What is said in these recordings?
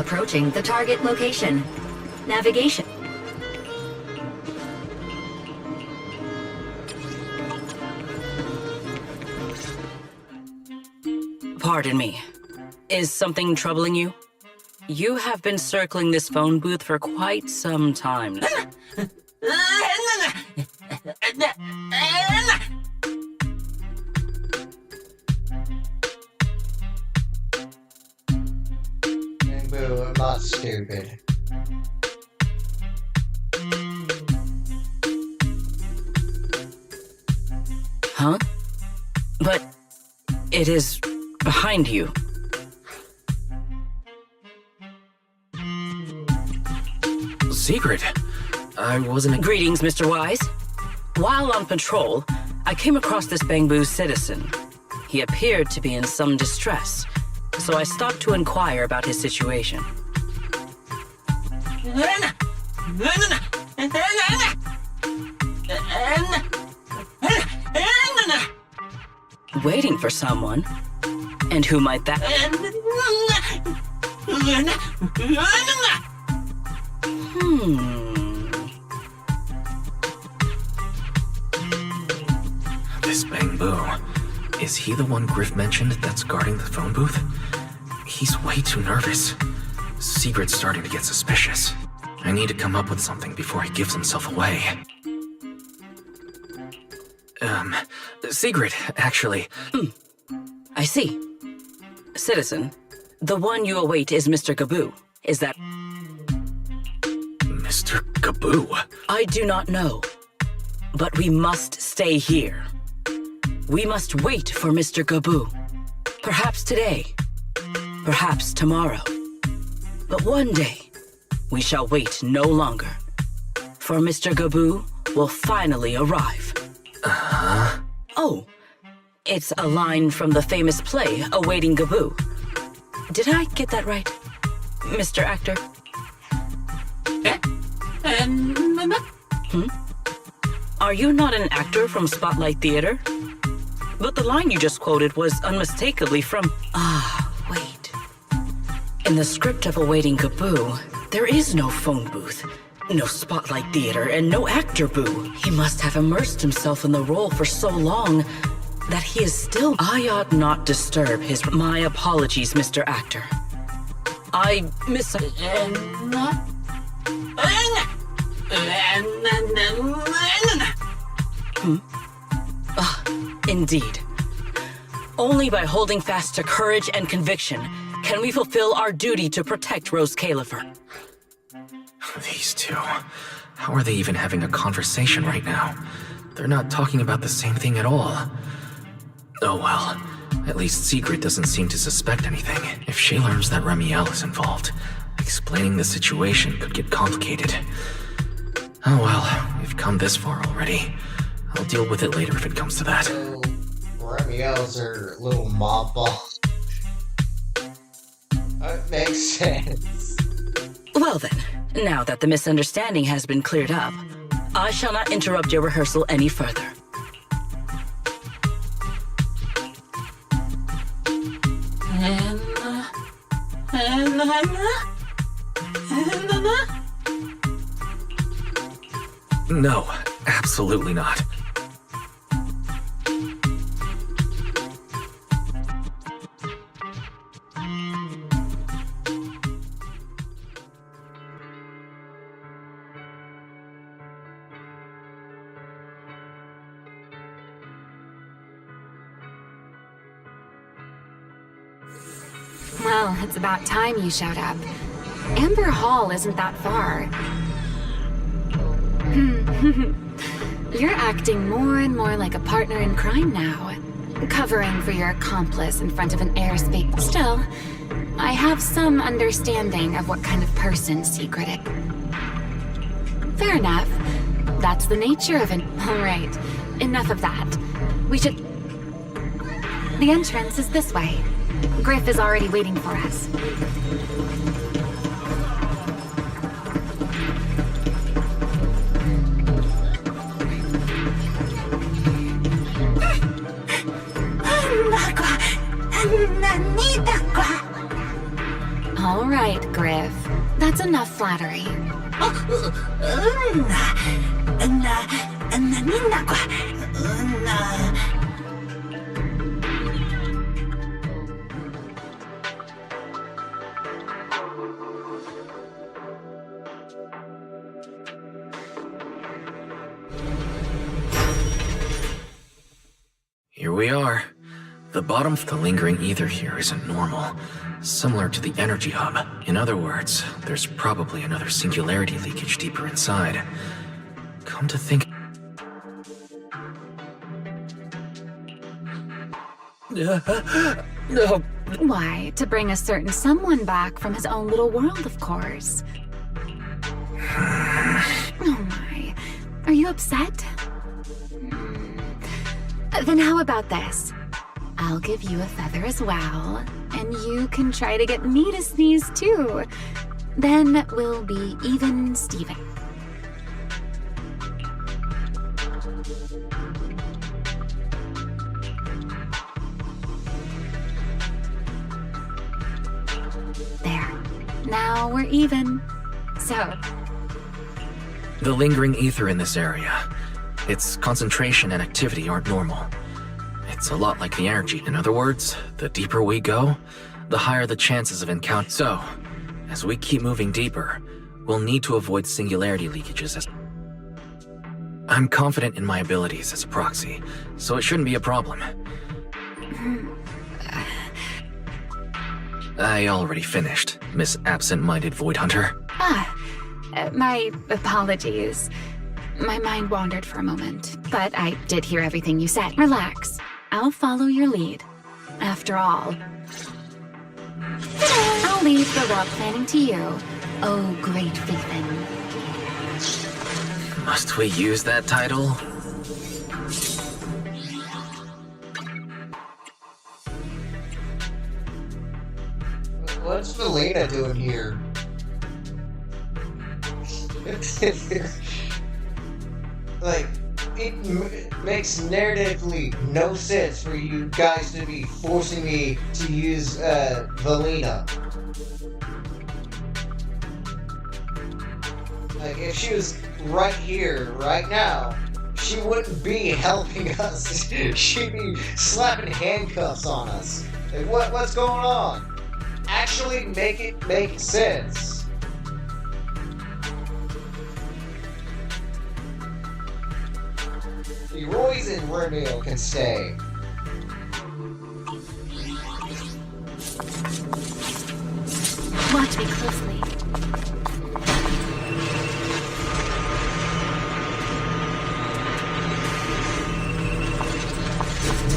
Approaching the target location. Navigation. Pardon me. Is something troubling you? You have been circling this phone booth for quite some time now. Boo, I'm not stupid. Huh? But it is behind you. Secret? I wasn't... Greetings, Mr. Wise. While on patrol, I came across this Bangbu citizen. He appeared to be in some distress, so I stopped to inquire about his situation. Waiting for someone? And who might that... This Bangbu. Is he the one Griff mentioned that's guarding the phone booth? He's way too nervous. Secret's starting to get suspicious. I need to come up with something before he gives himself away. Secret, actually. I see. Citizen, the one you await is Mr. Gaboo. Is that... Mr. Gaboo? I do not know. But we must stay here. We must wait for Mr. Gaboo. Perhaps today. Perhaps tomorrow. But one day, we shall wait no longer. For Mr. Gaboo will finally arrive. Uh-huh. Oh, it's a line from the famous play, Awaiting Gaboo. Did I get that right, Mr. Actor? Are you not an actor from Spotlight Theater? But the line you just quoted was unmistakably from... Ah, wait. In the script of Awaiting Gaboo, there is no phone booth, no Spotlight Theater, and no actor boo. He must have immersed himself in the role for so long that he is still... I ought not disturb his... My apologies, Mr. Actor. I miss... Indeed. Only by holding fast to courage and conviction can we fulfill our duty to protect Rose Califer. These two. How are they even having a conversation right now? They're not talking about the same thing at all. Oh well. At least Secret doesn't seem to suspect anything. If she learns that Remiel is involved, explaining the situation could get complicated. Oh well, we've come this far already. I'll deal with it later if it comes to that. Remiel's her little mob ball. That makes sense. Well then, now that the misunderstanding has been cleared up, I shall not interrupt your rehearsal any further. No, absolutely not. Well, it's about time you showed up. Amber Hall isn't that far. You're acting more and more like a partner in crime now. Covering for your accomplice in front of an airspace. Still, I have some understanding of what kind of person Secret is. Fair enough. That's the nature of it. Alright, enough of that. We should... The entrance is this way. Griff is already waiting for us. All right, Griff. That's enough flattery. Here we are. The bottom of the lingering ether here isn't normal, similar to the energy hub. In other words, there's probably another singularity leakage deeper inside. Come to think... No. Why, to bring a certain someone back from his own little world, of course. Oh my. Are you upset? Then how about this? I'll give you a feather as well, and you can try to get me to sneeze too. Then we'll be even Steven. There. Now we're even. So. The lingering ether in this area. Its concentration and activity aren't normal. It's a lot like the energy. In other words, the deeper we go, the higher the chances of encounter. So, as we keep moving deeper, we'll need to avoid singularity leakages as... I'm confident in my abilities as a proxy, so it shouldn't be a problem. I already finished, Miss Absent-Minded Void Hunter. My apologies. My mind wandered for a moment, but I did hear everything you said. Relax. I'll follow your lead. After all, I'll leave the rock planning to you, oh great Faithin. Must we use that title? What's Valina doing here? Like, it makes narratively no sense for you guys to be forcing me to use Valina. Like, if she was right here, right now, she wouldn't be helping us. She'd be slapping handcuffs on us. Like, what's going on? Actually make it make sense. Roy's and Romeo can stay. Watch me closely.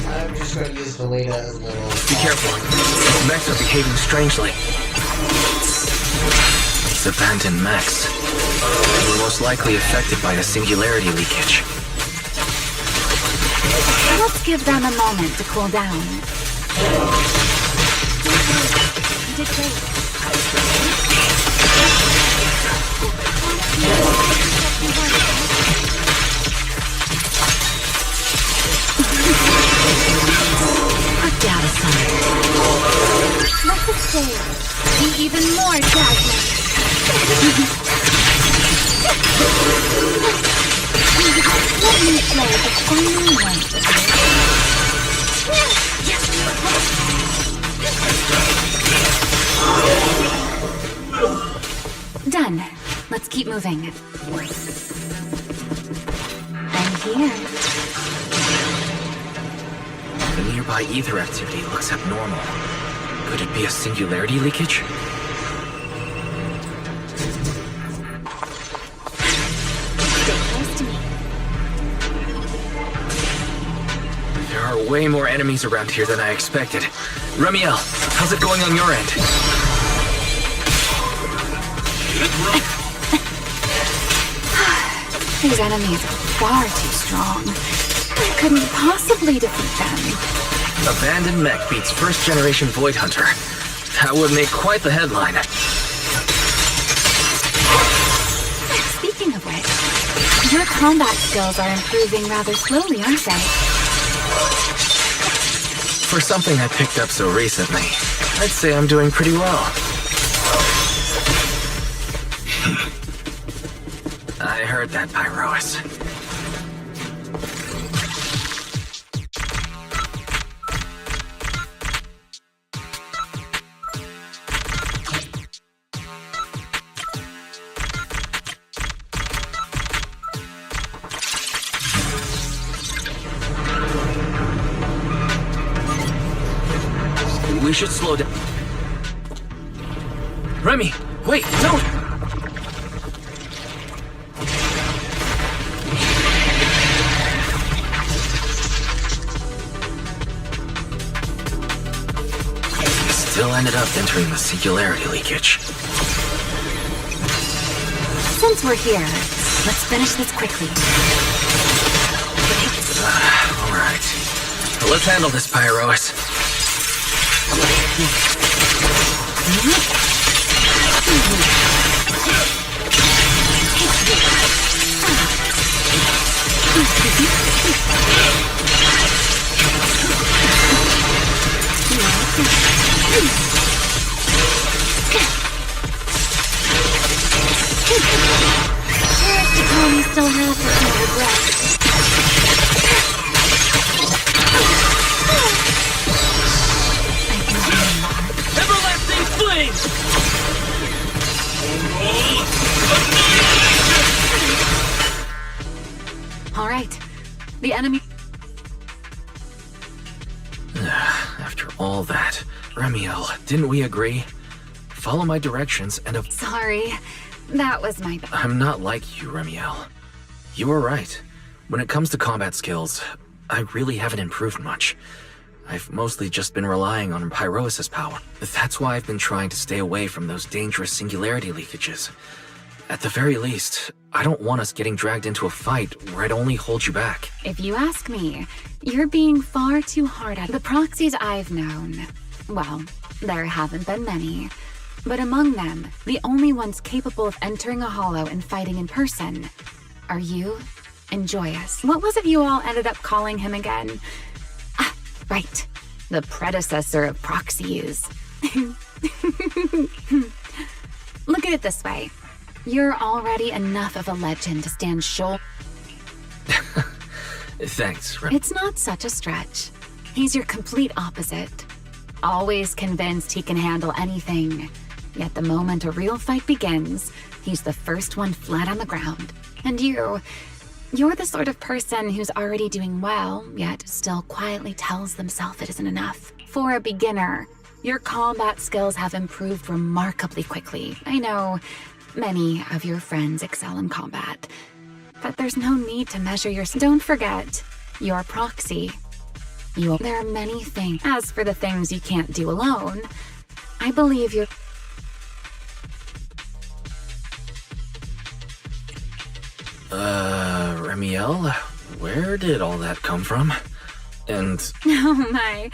I'm just going to use Valina as a little... Be careful. These mechs are behaving strangely. These abandoned mechs. They were most likely affected by a singularity leakage. Let's give them a moment to cool down. You did great. Put that aside. Let the stage be even more dazzling. Let me play the final one. Done. Let's keep moving. And here. The nearby ether activity looks abnormal. Could it be a singularity leakage? Stay close to me. There are way more enemies around here than I expected. Remiel, how's it going on your end? These enemies are far too strong. I couldn't possibly defeat them. Abandoned mech beats first-generation Void Hunter. That would make quite the headline. Speaking of which, your combat skills are improving rather slowly, aren't they? For something I picked up so recently, I'd say I'm doing pretty well. heard that, Pyrois. We should slow down. Remy, wait, don't! Still ended up entering the singularity leakage. Since we're here, let's finish this quickly. Alright. Let's handle this, Pyrois. Tony still has some regret. Everlasting flame! All right, the enemy. After all that, Remiel, didn't we agree? Follow my directions and Sorry, that was my bad. I'm not like you, Remiel. You were right. When it comes to combat skills, I really haven't improved much. I've mostly just been relying on Pyrois' power. That's why I've been trying to stay away from those dangerous singularity leakages. At the very least, I don't want us getting dragged into a fight where I'd only hold you back. If you ask me, you're being far too hard at the proxies I've known. Well, there haven't been many. But among them, the only ones capable of entering a hollow and fighting in person are you and Joyous. What was it you all ended up calling him again? Ah, right. The predecessor of proxies. Look at it this way. You're already enough of a legend to stand shoulder. Thanks, It's not such a stretch. He's your complete opposite. Always convinced he can handle anything. Yet the moment a real fight begins, he's the first one flat on the ground. And you're the sort of person who's already doing well, yet still quietly tells themselves it isn't enough. For a beginner, your combat skills have improved remarkably quickly. I know many of your friends excel in combat, but there's no need to measure your... Don't forget, you're a proxy. There are many things. As for the things you can't do alone, I believe you're... Remiel, where did all that come from? And... Oh my,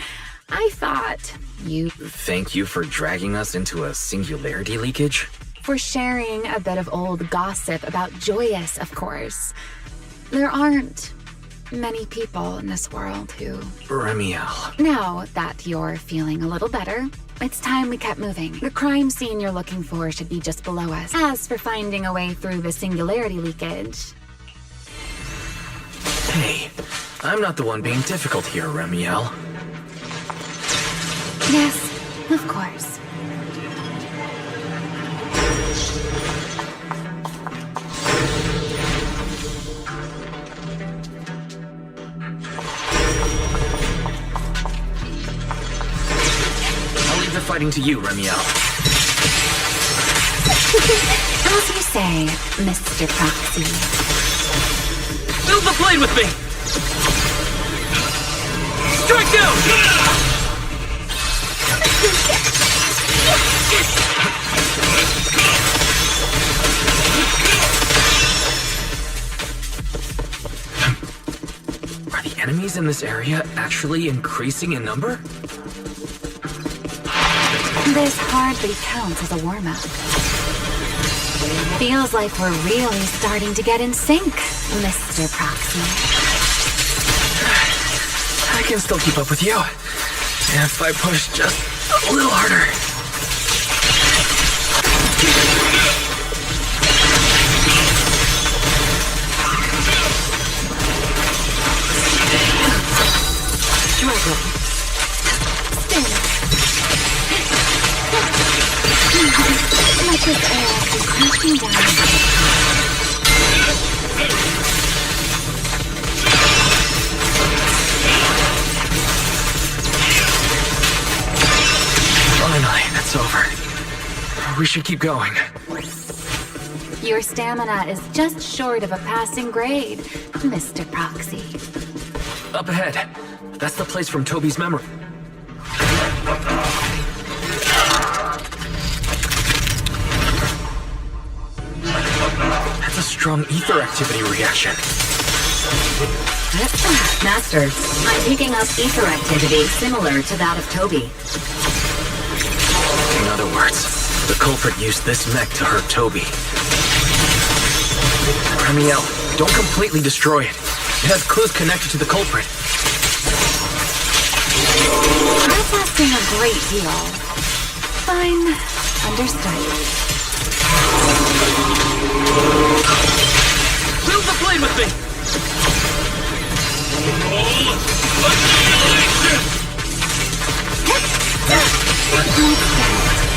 I thought you... Thank you for dragging us into a singularity leakage? For sharing a bit of old gossip about Joyous, of course. There aren't many people in this world who... Remiel. Now that you're feeling a little better, it's time we kept moving. The crime scene you're looking for should be just below us. As for finding a way through the singularity leakage... Hey, I'm not the one being difficult here, Remiel. Yes, of course. I'll leave the fighting to you, Remiel. As you say, Mr. Proxy. Build the blade with me! Strike down! Are the enemies in this area actually increasing in number? This hardly counts as a warm-up. Feels like we're really starting to get in sync, Mr. Proxy. I can still keep up with you. If I push just a little harder. this air is crashing down. Finally, it's over. We should keep going. Your stamina is just short of a passing grade, Mr. Proxy. Up ahead. That's the place from Toby's memory. That's a strong ether activity reaction. Master, I'm picking up ether activity similar to that of Toby. In other words, the culprit used this mech to hurt Toby. Ramiel, don't completely destroy it. It has clues connected to the culprit. That's asking a great deal. Fine. Understood. Build the blade with me! Let's get a little closer.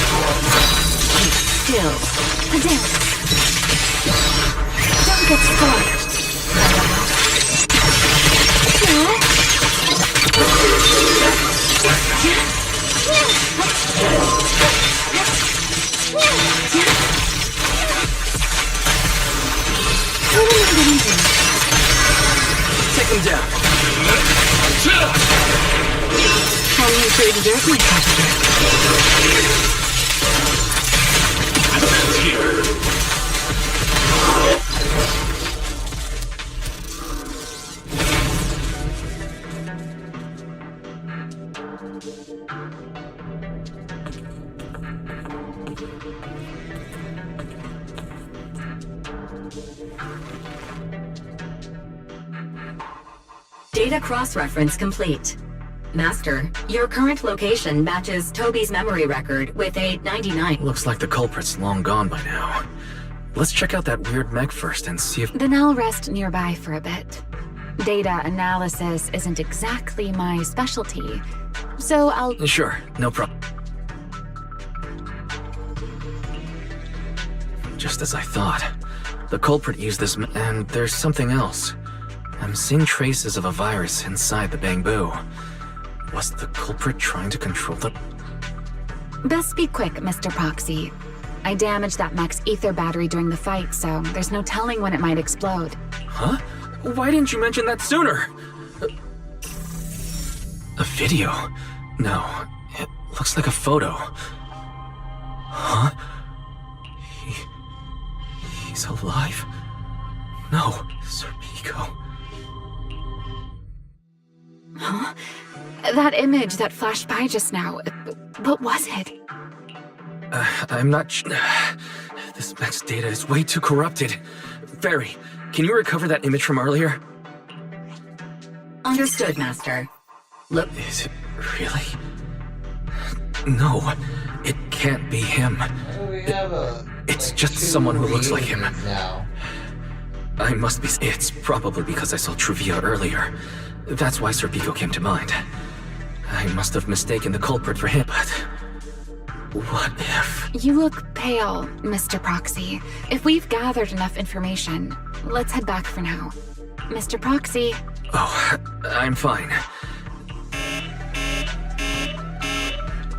Keep still. Dance. Don't get scorched. Take him down. Only for exert myself Data cross-reference complete. Master, your current location matches Toby's memory record with a 99. Looks like the culprit's long gone by now. Let's check out that weird mech first and see if... Then I'll rest nearby for a bit. Data analysis isn't exactly my specialty, so I'll... Sure, no problem. Just as I thought. The culprit used this and there's something else. I'm seeing traces of a virus inside the bamboo. Was the culprit trying to control the... Best be quick, Mr. Proxy. I damaged that mech's ether battery during the fight, so there's no telling when it might explode. Huh? Why didn't you mention that sooner? A video? No, it looks like a photo. Huh? He's alive? No, Serpico. Huh? That image that flashed by just now, what was it? I'm not This mech's data is way too corrupted. Fairy, can you recover that image from earlier? Understood, Master. Look, Is it really? No, it can't be him. We have It's just someone who looks like him. now. I must be... It's probably because I saw Truvia earlier. That's why Serpico came to mind. I must have mistaken the culprit for him, but... What if... You look pale, Mr. Proxy. If we've gathered enough information, let's head back for now. Mr. Proxy. Oh, I'm fine.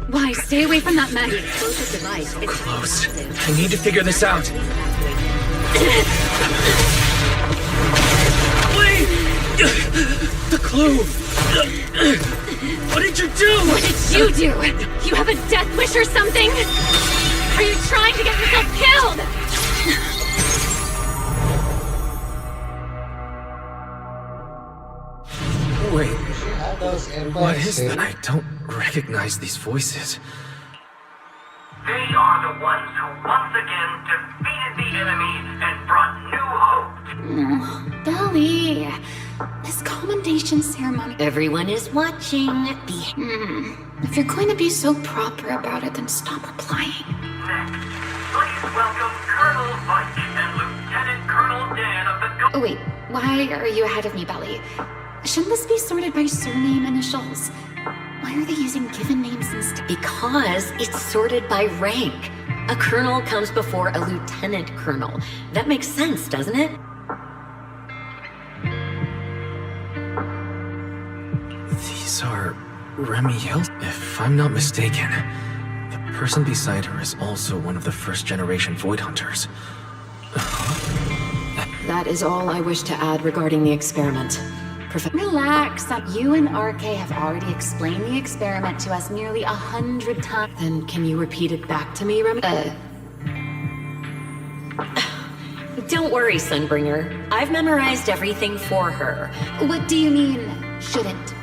Why, stay away from that mech. explosive device. It's Close. I need to figure this out. Wait! The clue! What did you do? What did you do? You have a death wish or something? Are you trying to get yourself killed? Wait, She had those implants what is too. that? I don't recognize these voices. They are the ones who once again defeated the enemy and brought new hope. Belly. This commendation ceremony. Everyone is watching. If you're going to be so proper about it, then stop replying. Next, please welcome Colonel Vike and Lieutenant Colonel Dan of the... Oh wait, why are you ahead of me, Belly? Shouldn't this be sorted by surname initials? Like Why are they using given names instead? Because it's sorted by rank. A colonel comes before a lieutenant colonel. That makes sense, doesn't it? These are Remiel? If I'm not mistaken, the person beside her is also one of the first-generation Void Hunters. That is all I wish to add regarding the experiment. Relax. You and RK have already explained the experiment to us nearly 100 times. Then can you repeat it back to me, Remy? Don't worry, Sunbringer. I've memorized everything for her. What do you mean, shouldn't?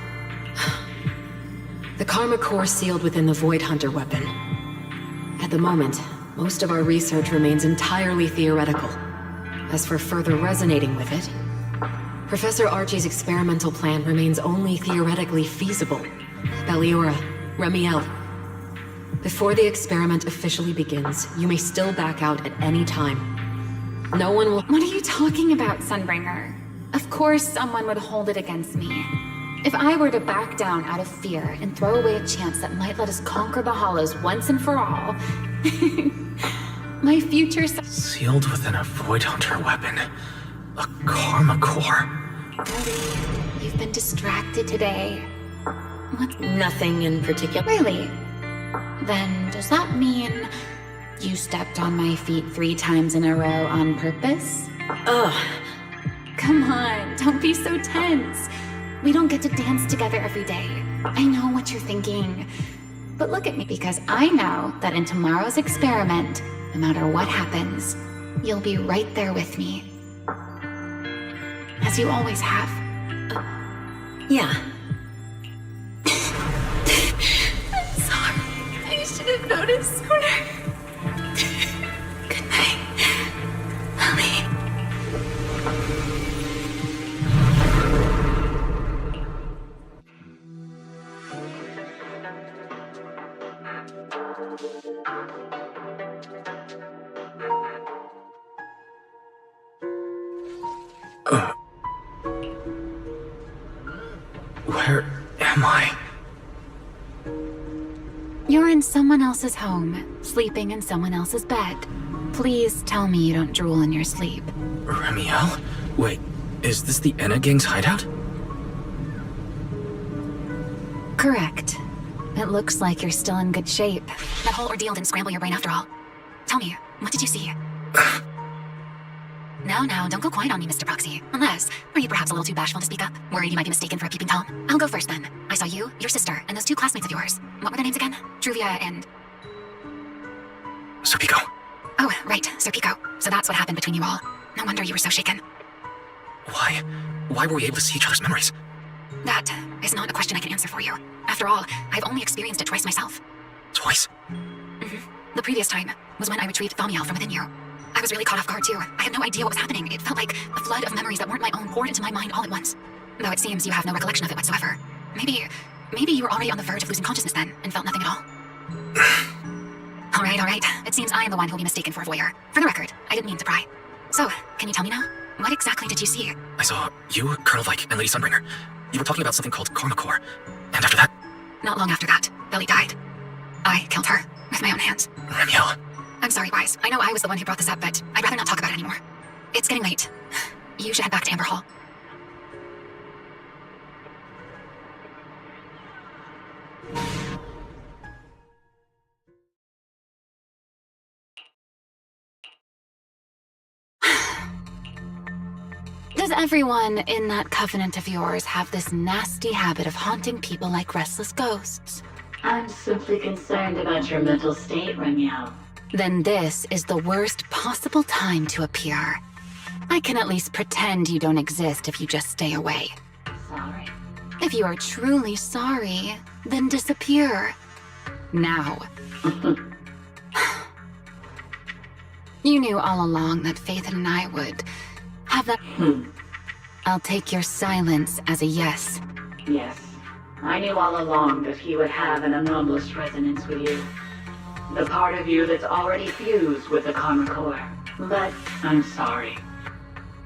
The Karma Core sealed within the Void Hunter weapon. At the moment, most of our research remains entirely theoretical. As for further resonating with it, Professor Archie's experimental plan remains only theoretically feasible. Beliora, Remiel. Before the experiment officially begins, you may still back out at any time. No one will— What are you talking about, Sunbringer? Of course someone would hold it against me. If I were to back down out of fear and throw away a chance that might let us conquer the Hollows once and for all, my future Sealed within a Void Hunter weapon. A Karma Core. Ellie, you've been distracted today. What? Nothing in particular. Really? Then does that mean you stepped on my feet 3 times in a row on purpose? Ugh. Come on, don't be so tense. We don't get to dance together every day. I know what you're thinking. But look at me, because I know that in tomorrow's experiment, no matter what happens, you'll be right there with me. As you always have. Yeah. I'm sorry. I should have noticed sooner. Good night, Ellie. Where am I? You're in someone else's home, sleeping in someone else's bed. Please tell me you don't drool in your sleep. Remiel? Wait, is this the Enna Gang's hideout? Correct. It looks like you're still in good shape. That whole ordeal didn't scramble your brain after all. Tell me, what did you see? No, don't go quiet on me, Mr. Proxy. Unless, are you perhaps a little too bashful to speak up? Worried you might be mistaken for a peeping Tom? I'll go first then. I saw you, your sister, and those 2 classmates of yours. What were their names again? Truvia and... Serpico. Oh, right, Sir Pico. So that's what happened between you all. No wonder you were so shaken. Why? Why were we able to see each other's memories? That is not a question I can answer for you. After all, I've only experienced it twice myself. Twice? The previous time was when I retrieved Thaumiel from within you. I was really caught off guard too. I had no idea what was happening. It felt like a flood of memories that weren't my own poured into my mind all at once. Though it seems you have no recollection of it whatsoever. Maybe you were already on the verge of losing consciousness then, and felt nothing at all. Alright. It seems I am the one who'll be mistaken for a voyeur. For the record, I didn't mean to pry. So, can you tell me now? What exactly did you see? I saw you, Colonel Vike, and Lady Sunbringer. You were talking about something called Karma Core. And after that... Not long after that, Belly died. I killed her, with my own hands. Remiel. I'm sorry, Wise. I know I was the one who brought this up, but I'd rather not talk about it anymore. It's getting late. You should head back to Amber Hall. Does everyone in that covenant of yours have this nasty habit of haunting people like restless ghosts? I'm simply concerned about your mental state, Remiel. Then this is the worst possible time to appear. I can at least pretend you don't exist if you just stay away. Sorry. If you are truly sorry, then disappear. Now. You knew all along that Faith and I would have that... I'll take your silence as a yes. Yes. I knew all along that he would have an anomalous resonance with you. The part of you that's already fused with the Karma Core. But I'm sorry.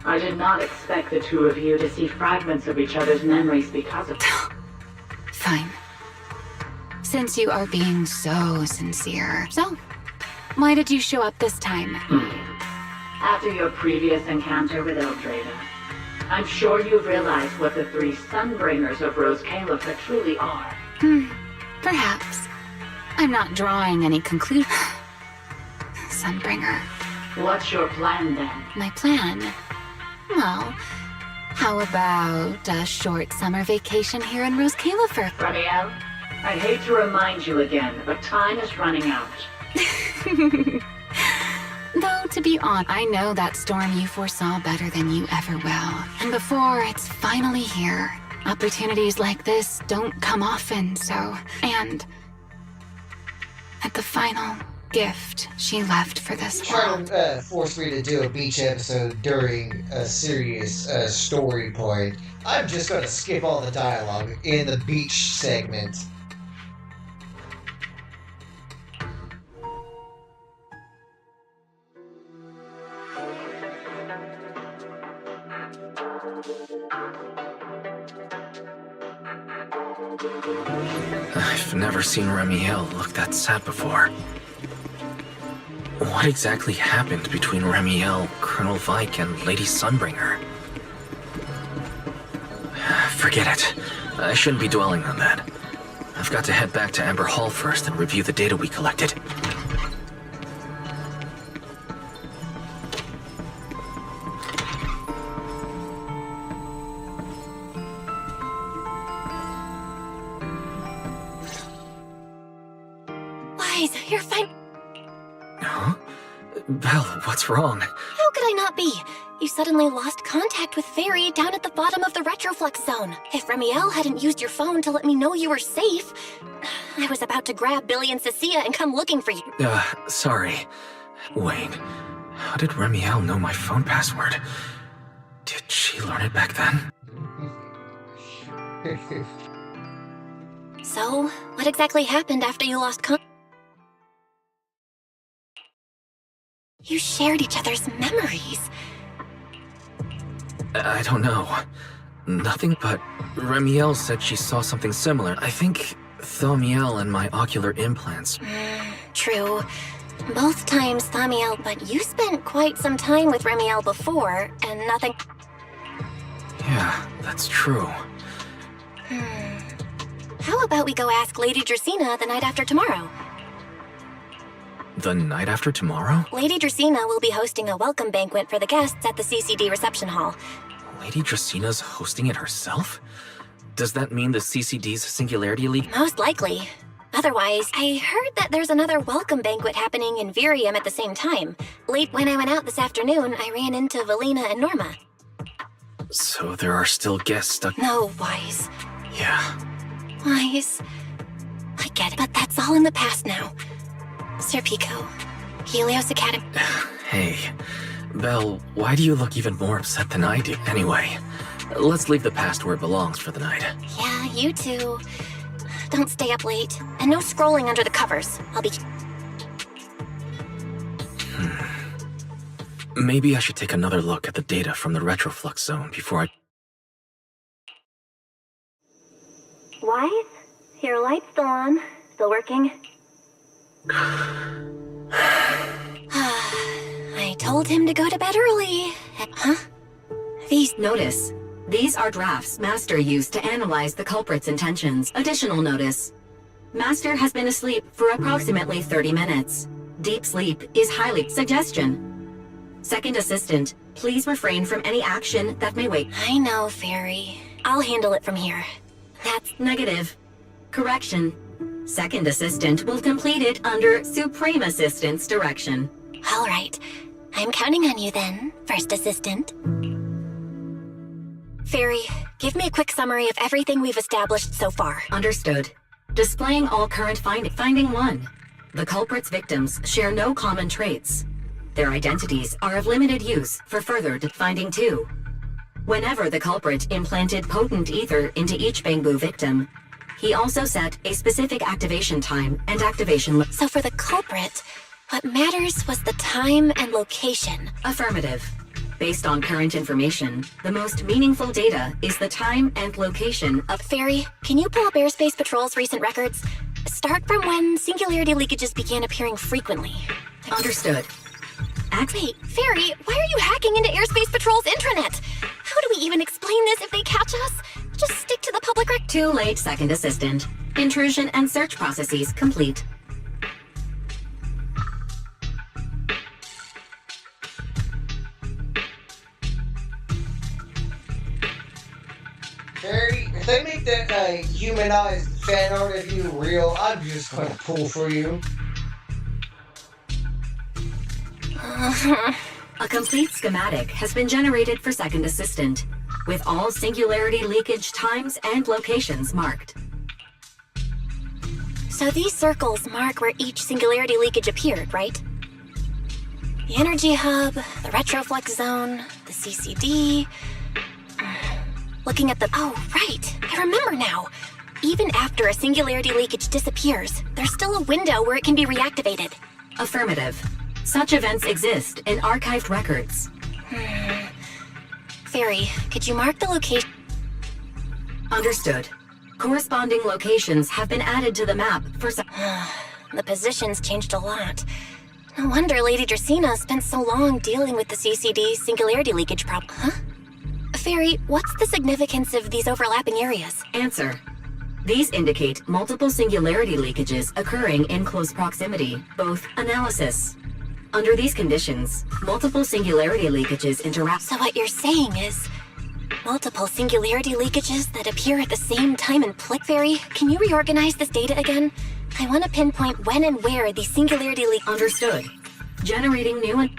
I did not expect the 2 of you to see fragments of each other's memories because of... Fine. Since you are being so sincere. So, why did you show up this time? After your previous encounter with Eldrada, I'm sure you've realized what the three Sunbringers of Rose Califa truly are. Perhaps. I'm not drawing any conclusion. Sunbringer. What's your plan then? My plan? Well, how about a short summer vacation here in Rose Califa? Ramiel, I hate to remind you again, but time is running out. Though, to be honest, I know that storm you foresaw better than you ever will. And before it's finally here, opportunities like this don't come often, so... And... at the final gift she left for this world. Trying to force me to do a beach episode during a serious story point. I'm just going to skip all the dialogue in the beach segment. I've never seen Ramiel look that sad before. What exactly happened between Ramiel, Colonel Vike, and Lady Sunbringer? Forget it. I shouldn't be dwelling on that. I've got to head back to Amber Hall first and review the data we collected. You're fine. Huh? Belle, what's wrong? How could I not be? You suddenly lost contact with Fairy down at the bottom of the retroflux zone. If Ramiel hadn't used your phone to let me know you were safe, I was about to grab Billy and Cecilia and come looking for you. Sorry. Wait, how did Ramiel know my phone password? Did she learn it back then? So, what exactly happened after you lost contact? You shared each other's memories. I don't know. Nothing, but Ramiel said she saw something similar. I think Thaumiel and my ocular implants. True. Both times Thaumiel, but you spent quite some time with Ramiel before, and nothing... Yeah, that's true. How about we go ask Lady Dracaena the night after tomorrow? The night after tomorrow? Lady Dracaena will be hosting a welcome banquet for the guests at the CCD reception hall. Lady Dracena's hosting it herself? Does that mean the CCD's Singularity League? Most likely. Otherwise, I heard that there's another welcome banquet happening in Virium at the same time. Late when I went out this afternoon, I ran into Valina and Norma. So there are still guests stuck... No, Wise. Yeah. Wise. I get it, but that's all in the past now. Sir Pico, Helios Academy. Hey, Belle, why do you look even more upset than I do? Anyway, let's leave the past where it belongs for the night. Yeah, you too. Don't stay up late. And no scrolling under the covers. I'll be... Maybe I should take another look at the data from the retroflux zone before I... Wise? Your light's still on. Still working? I told him to go to bed early. Huh? Notice. These are drafts Master used to analyze the culprit's intentions. Additional notice. Master has been asleep for approximately 30 minutes. Deep sleep is highly suggestion. Second assistant, please refrain from any action that may wait. I know, Fairy. I'll handle it from here. That's negative. Correction. Second assistant will complete it under Supreme Assistant's direction. all right. I'm counting on you then, first assistant. Fairy, give me a quick summary of everything we've established so far. Understood. Displaying all current Finding 1. The culprit's victims share no common traits. Their identities are of limited use for further Finding 2. Whenever the culprit implanted potent ether into each Bangbu victim, he also set a specific activation time and activation So for the culprit, what matters was the time and location. Affirmative. Based on current information, the most meaningful data is the time and location of... Fairy, can you pull up Airspace Patrol's recent records? Start from when singularity leakages began appearing frequently. Understood. Wait, Fairy, why are you hacking into Airspace Patrol's intranet? How do we even explain this if they catch us? Just stick to the public record. Too late, Second Assistant. Intrusion and search processes complete. Fairy, if they make that humanized fan art of you real, I'm just gonna pull for you. A complete schematic has been generated for Second Assistant, with all singularity leakage times and locations marked. So these circles mark where each singularity leakage appeared, right? The energy hub, the retroflex zone, the CCD. Looking at the... Oh, right. I remember now. Even after a singularity leakage disappears, there's still a window where it can be reactivated. Affirmative. Such events exist in archived records. Fairy, could you mark the location? Understood. Corresponding locations have been added to the map for The position's changed a lot. No wonder Lady Dracaena spent so long dealing with the CCD singularity leakage problem, huh? Fairy, what's the significance of these overlapping areas? Answer. These indicate multiple singularity leakages occurring in close proximity, both analysis. Under these conditions, multiple singularity leakages interact. So what you're saying is multiple singularity leakages that appear at the same time in place. Fairy, can you reorganize this data again? I want to pinpoint when and where these singularity leak. Understood. Generating new and...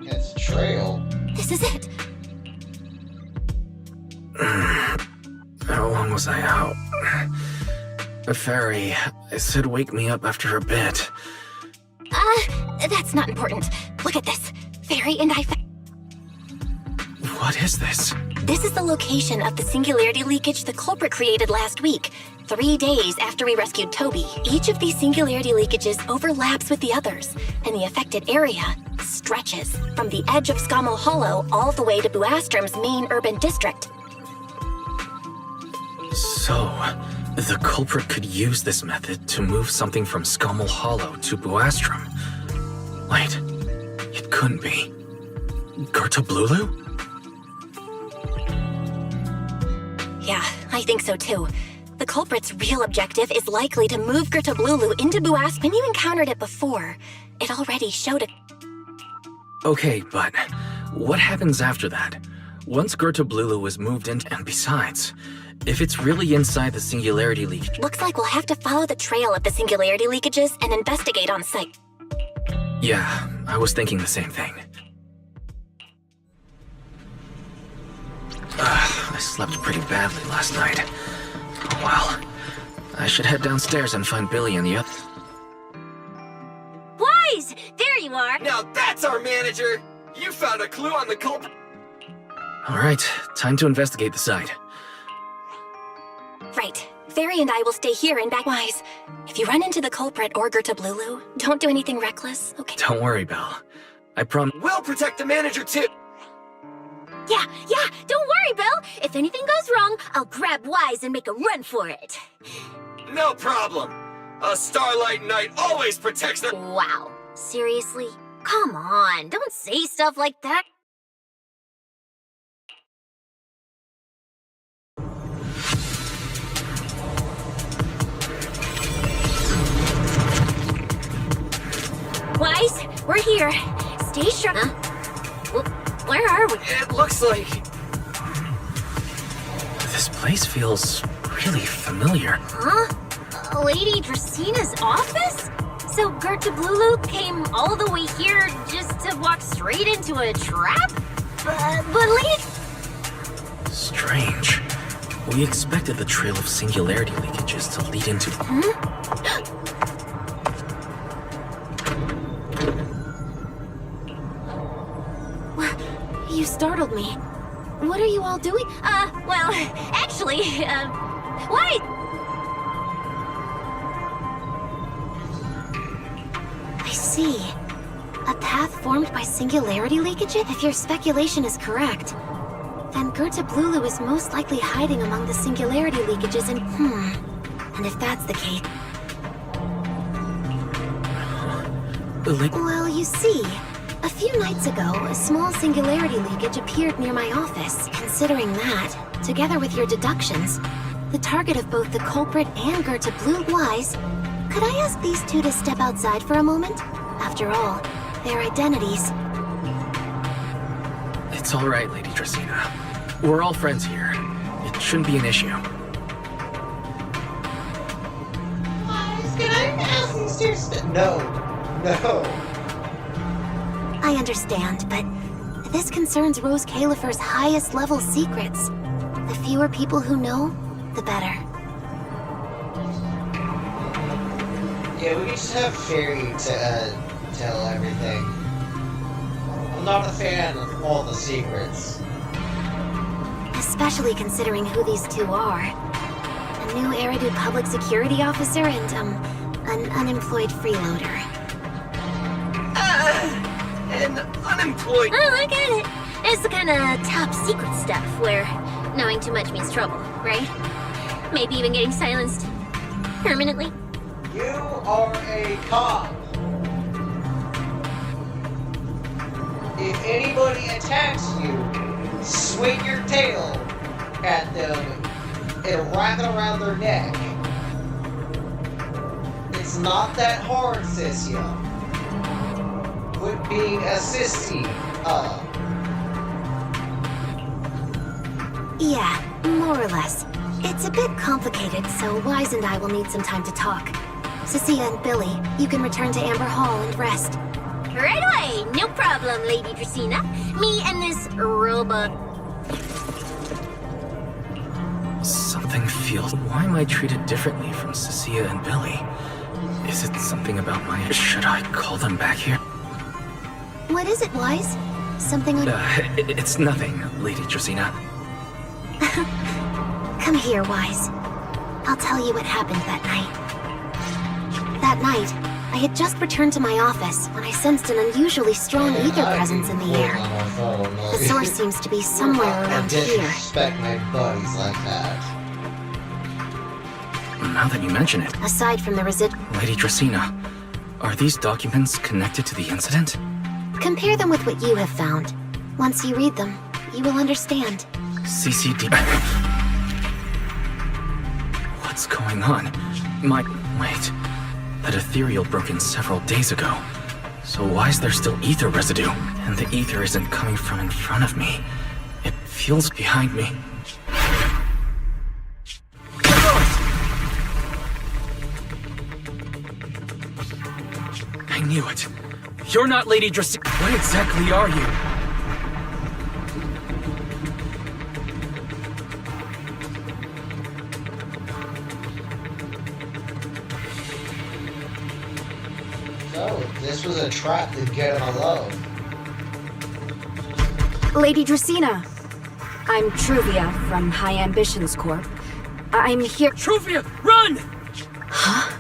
It's a trail. This is it. How long was I out? The fairy said wake me up after a bit. That's not important. Look at this. Fairy and I What is this? This is the location of the singularity leakage the culprit created last week, 3 days after we rescued Toby. Each of these singularity leakages overlaps with the others, and the affected area stretches from the edge of Scommel Hollow all the way to Buastrom's main urban district. So, the culprit could use this method to move something from Scommel Hollow to Buastrom. Wait, it couldn't be. Gertablulu? Yeah, I think so too. The culprit's real objective is likely to move Gertablulu into Buastrom. When you encountered it before, it already showed it. Okay, but what happens after that? Once Gertablulu was moved in, and besides, if it's really inside the singularity leakage... Looks like we'll have to follow the trail of the singularity leakages and investigate on site. Yeah, I was thinking the same thing. I slept pretty badly last night. Oh well. I should head downstairs and find Billy and the others. Wise! There you are! Now that's our manager! You found a clue on the culprit. Alright, time to investigate the site. Right. Fairy and I will stay here and back. Wise, if you run into the culprit or Gertablulu, don't do anything reckless, okay? Don't worry, Belle. I promise. We'll protect the manager too! Yeah, don't worry, Bill! If anything goes wrong, I'll grab Wise and make a run for it. No problem! A Starlight Knight always protects their— Wow. Seriously? Come on, don't say stuff like that. Wise, we're here. Stay sharp. Where are we? It looks like— This place feels really familiar. Huh? Lady Dracena's office? So Gertablulu came all the way here just to walk straight into a trap? But Lady... Strange. We expected the trail of singularity leakages to lead into... You startled me. What are you all doing? Well, actually, why? I see. A path formed by singularity leakage? If your speculation is correct, then Gerta Blulu is most likely hiding among the singularity leakages and... And if that's the case... Well, you see, a few nights ago, a small singularity leakage appeared near my office. Considering that, together with your deductions, the target of both the culprit and Gerta Blue Wise, could I ask these two to step outside for a moment? After all, their identities... It's all right, Lady Dracaena. We're all friends here. It shouldn't be an issue. Can I ask these two No. I understand, but this concerns Rose Califer's highest level secrets. The fewer people who know, the better. Yeah, we just have Fairy to tell everything. I'm not a fan of all the secrets. Especially considering who these two are. A new Eridu public security officer and, an unemployed freeloader. An unemployed... Oh, I get it. It's the kind of top secret stuff where knowing too much means trouble, right? Maybe even getting silenced permanently. You are a cop. If anybody attacks you, swing your tail at them and wrap it around their neck. It's not that hard, Sissia. Quit being a sissy. Yeah, more or less. It's a bit complicated, so Wise and I will need some time to talk. Cecilia and Billy, you can return to Amber Hall and rest. Right away! No problem, Lady Dracaena. Me and this robot... Something feels... Why am I treated differently from Cecilia and Billy? Is it something about my... Should I call them back here? What is it, Wise? Something on... It's nothing, Lady Dracaena. Come here, Wise. I'll tell you what happened that night. That night, I had just returned to my office when I sensed an unusually strong ether presence in the air. The source seems to be somewhere around I here. disrespect my buddies like that. Now that you mention it, Aside from the Lady Dracaena, are these documents connected to the incident? compare them with what you have found. Once you read them, you will understand. CCD... What's going on? Wait. That ethereal broke in several days ago. So why is there still ether residue? And the ether isn't coming from in front of me. It feels behind me. I knew it. You're not Lady Dracaena. What exactly are you? So, this was a trap to get him alone. Lady Dracaena, I'm Truvia from High Ambitions Corp. I'm here. Truvia, run! Huh?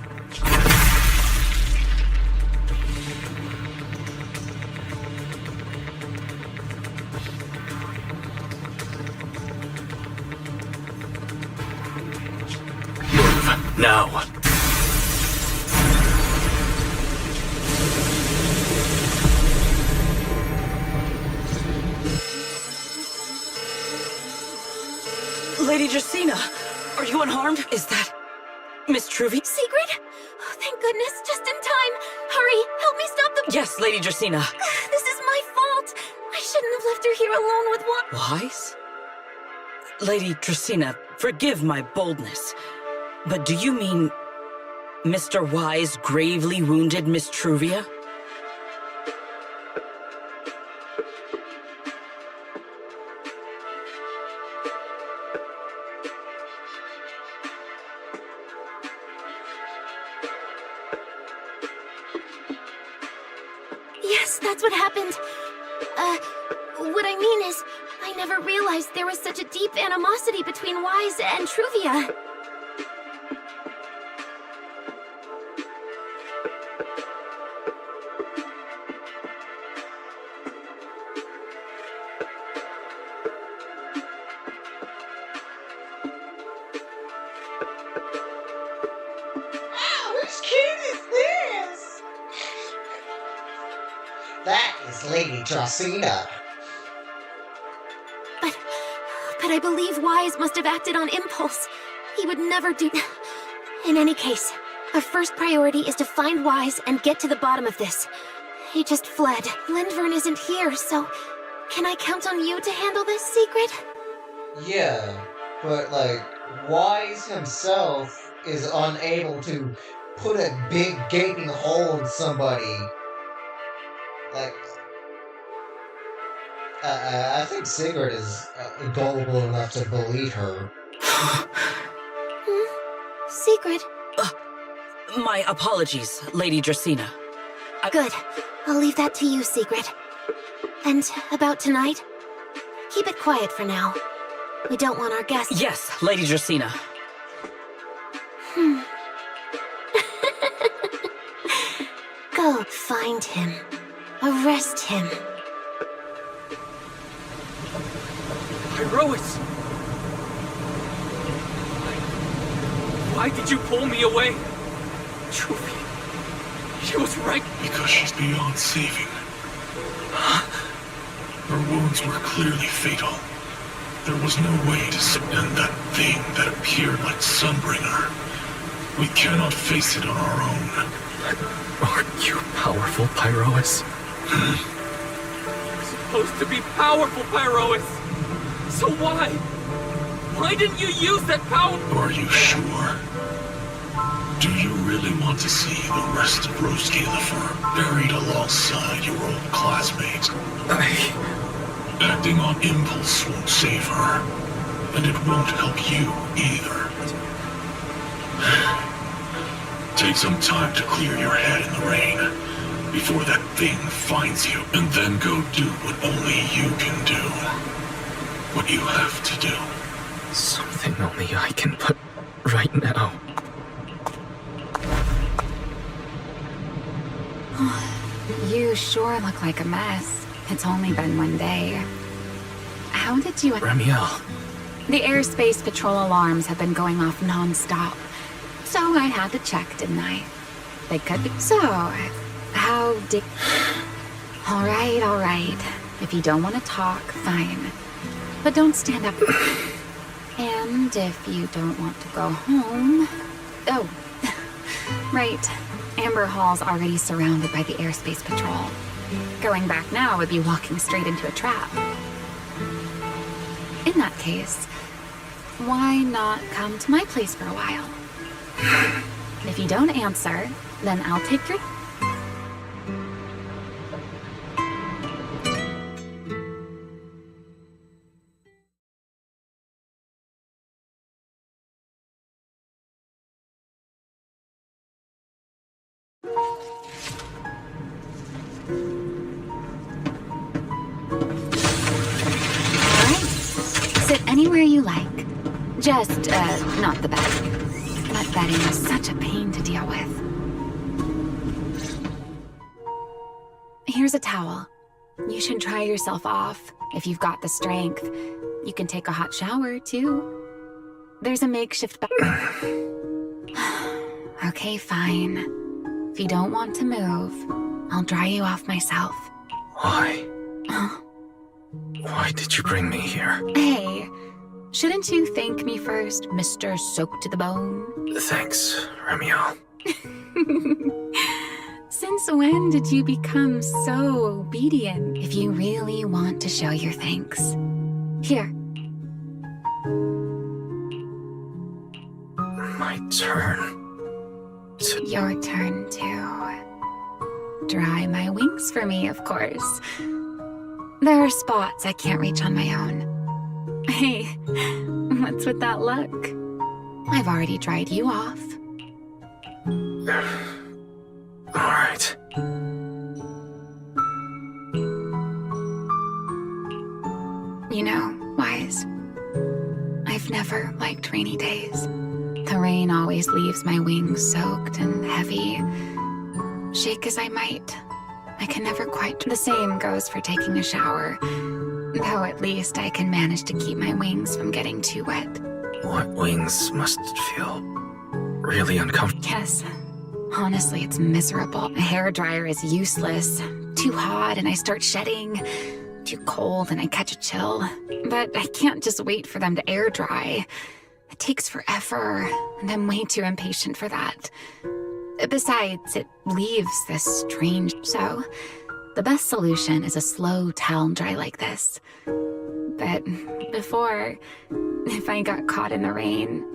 Move, now. Lady Dracaena, are you unharmed? Is that Miss Truvia? Secret? Oh, thank goodness, just in time. Hurry, help me stop the... Yes, Lady Dracaena. This is my fault. I shouldn't have left her here alone with one... Wise? Lady Dracaena, forgive my boldness, but do you mean Mr. Wise gravely wounded Miss Truvia? Yes, that's what happened. What I mean is, I never realized there was such a deep animosity between Wise and Truvia. Dracaena. But I believe Wise must have acted on impulse. He would never do... In any case, our first priority is to find Wise and get to the bottom of this. He just fled. Lindvern isn't here, so... Can I count on you to handle this, Secret? Yeah, but like, Wise himself is unable to put a big gaping hole in somebody. Like, I think Sigrid is gullible enough to believe her. Secret? My apologies, Lady Dracaena. Good. I'll leave that to you, Secret. And about tonight? Keep it quiet for now. We don't want our guests... Yes, Lady Dracaena. Go find him. Arrest him. Pyrois! Why did you pull me away? Truly, she was right. Because she's beyond saving. Her wounds were clearly fatal. There was no way to end that thing that appeared like Sunbringer. We cannot face it on our own. Aren't you powerful, Pyrois? You're supposed to be powerful, Pyrois. So why? Why didn't you use that power? Are you sure? Do you really want to see the rest of Rose Califer buried alongside your old classmates? Acting on impulse won't save her, and it won't help you either. Take some time to clear your head in the rain before that thing finds you, and then go do what only you can do. What you have to do. Something only I can put right now. You sure look like a mess. It's only been one day. How did you... Ramiel. The airspace patrol alarms have been going off non-stop. So I had to check, didn't I? They could be... So, how did... All right. If you don't want to talk, fine. But don't stand up. And if you don't want to go home... Oh, right. Amber Hall's already surrounded by the airspace patrol. Going back now would be walking straight into a trap. In that case, why not come to my place for a while? If you don't answer, then I'll take your... Anywhere you like. Just, not the bed. That bedding is such a pain to deal with. Here's a towel. You should dry yourself off. If you've got the strength, you can take a hot shower, too. There's a makeshift bed. Okay, fine. If you don't want to move, I'll dry you off myself. Why? Why did you bring me here? Hey, shouldn't you thank me first, Mr. Soaked to the Bone? Thanks, Ramiel. Since when did you become so obedient? If you really want to show your thanks. Here. My turn. Your turn, too. Dry my wings for me, of course. There are spots I can't reach on my own. Hey, what's with that look? I've already dried you off. All right. You know, Wise, I've never liked rainy days. The rain always leaves my wings soaked and heavy. Shake as I might, I can never quite... The same goes for taking a shower, though at least I can manage to keep my wings from getting too wet. What wings must feel really uncomfortable. Yes. Honestly, it's miserable. A hairdryer is useless. too hot and I start shedding, too cold and I catch a chill. But I can't just wait for them to air dry. It takes forever, and I'm way too impatient for that. Besides, it leaves this strange... So, the best solution is a slow towel dry like this. But before, if I got caught in the rain,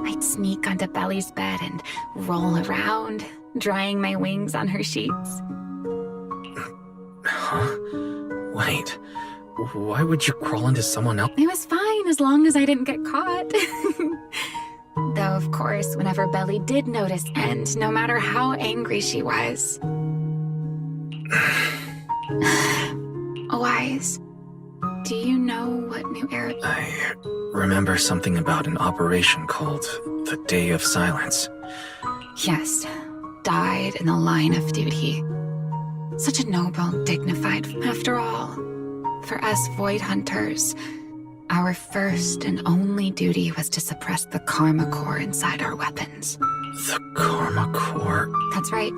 I'd sneak onto Belly's bed and roll around, drying my wings on her sheets. Huh? Wait, why would you crawl into someone else? It was fine as long as I didn't get caught. Though, of course, whenever Belly did notice, and no matter how angry she was... Wise, do you know what new era... I remember something about an operation called the Day of Silence. Yes, died in the line of duty. Such a noble, dignified... After all, for us Void Hunters, our first and only duty was to suppress the Karma Core inside our weapons. The Karma Core? That's right.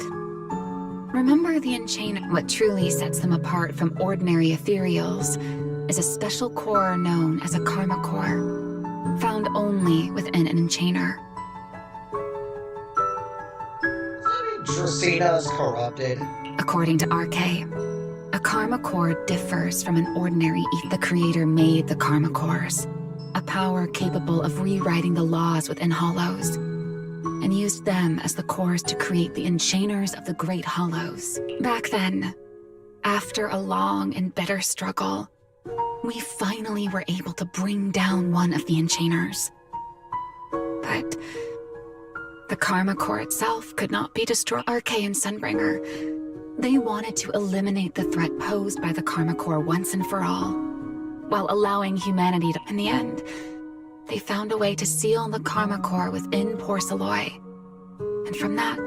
Remember the Enchainer? What truly sets them apart from ordinary ethereals is a special core known as a Karma Core, found only within an Enchainer. Dracaena is corrupted. According to RK, a Karma Core differs from an ordinary The Creator made the Karma Cores, a power capable of rewriting the laws within Hollows, and used them as the cores to create the Enchainers of the Great Hollows. Back then, after a long and bitter struggle, we finally were able to bring down one of the Enchainers. But the Karma Core itself could not be destroyed. RK and Sunbringer, they wanted to eliminate the threat posed by the Karma Core once and for all, while allowing humanity to... In the end, they found a way to seal the Karma Core within Porceloy. And from that...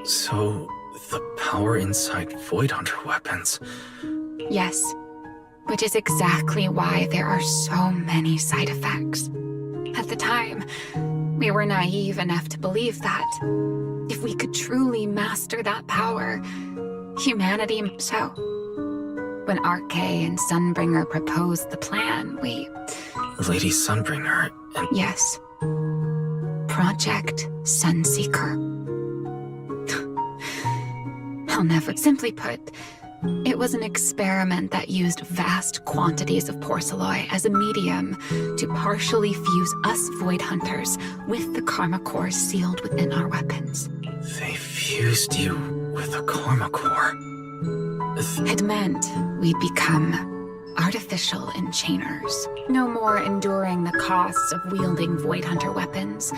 So, the power inside Void Hunter weapons... Yes. Which is exactly why there are so many side effects. At the time, we were naive enough to believe that if we could truly master that power, humanity... So, when RK and Sunbringer proposed the plan, we... Lady Sunbringer and... Yes. Project Sunseeker. I'll never... Simply put, it was an experiment that used vast quantities of Porceloy as a medium to partially fuse us Void Hunters with the Karma Core sealed within our weapons. They fused you with a Karma Core. It meant we'd become artificial Enchainers, no more enduring the costs of wielding Void Hunter weapons,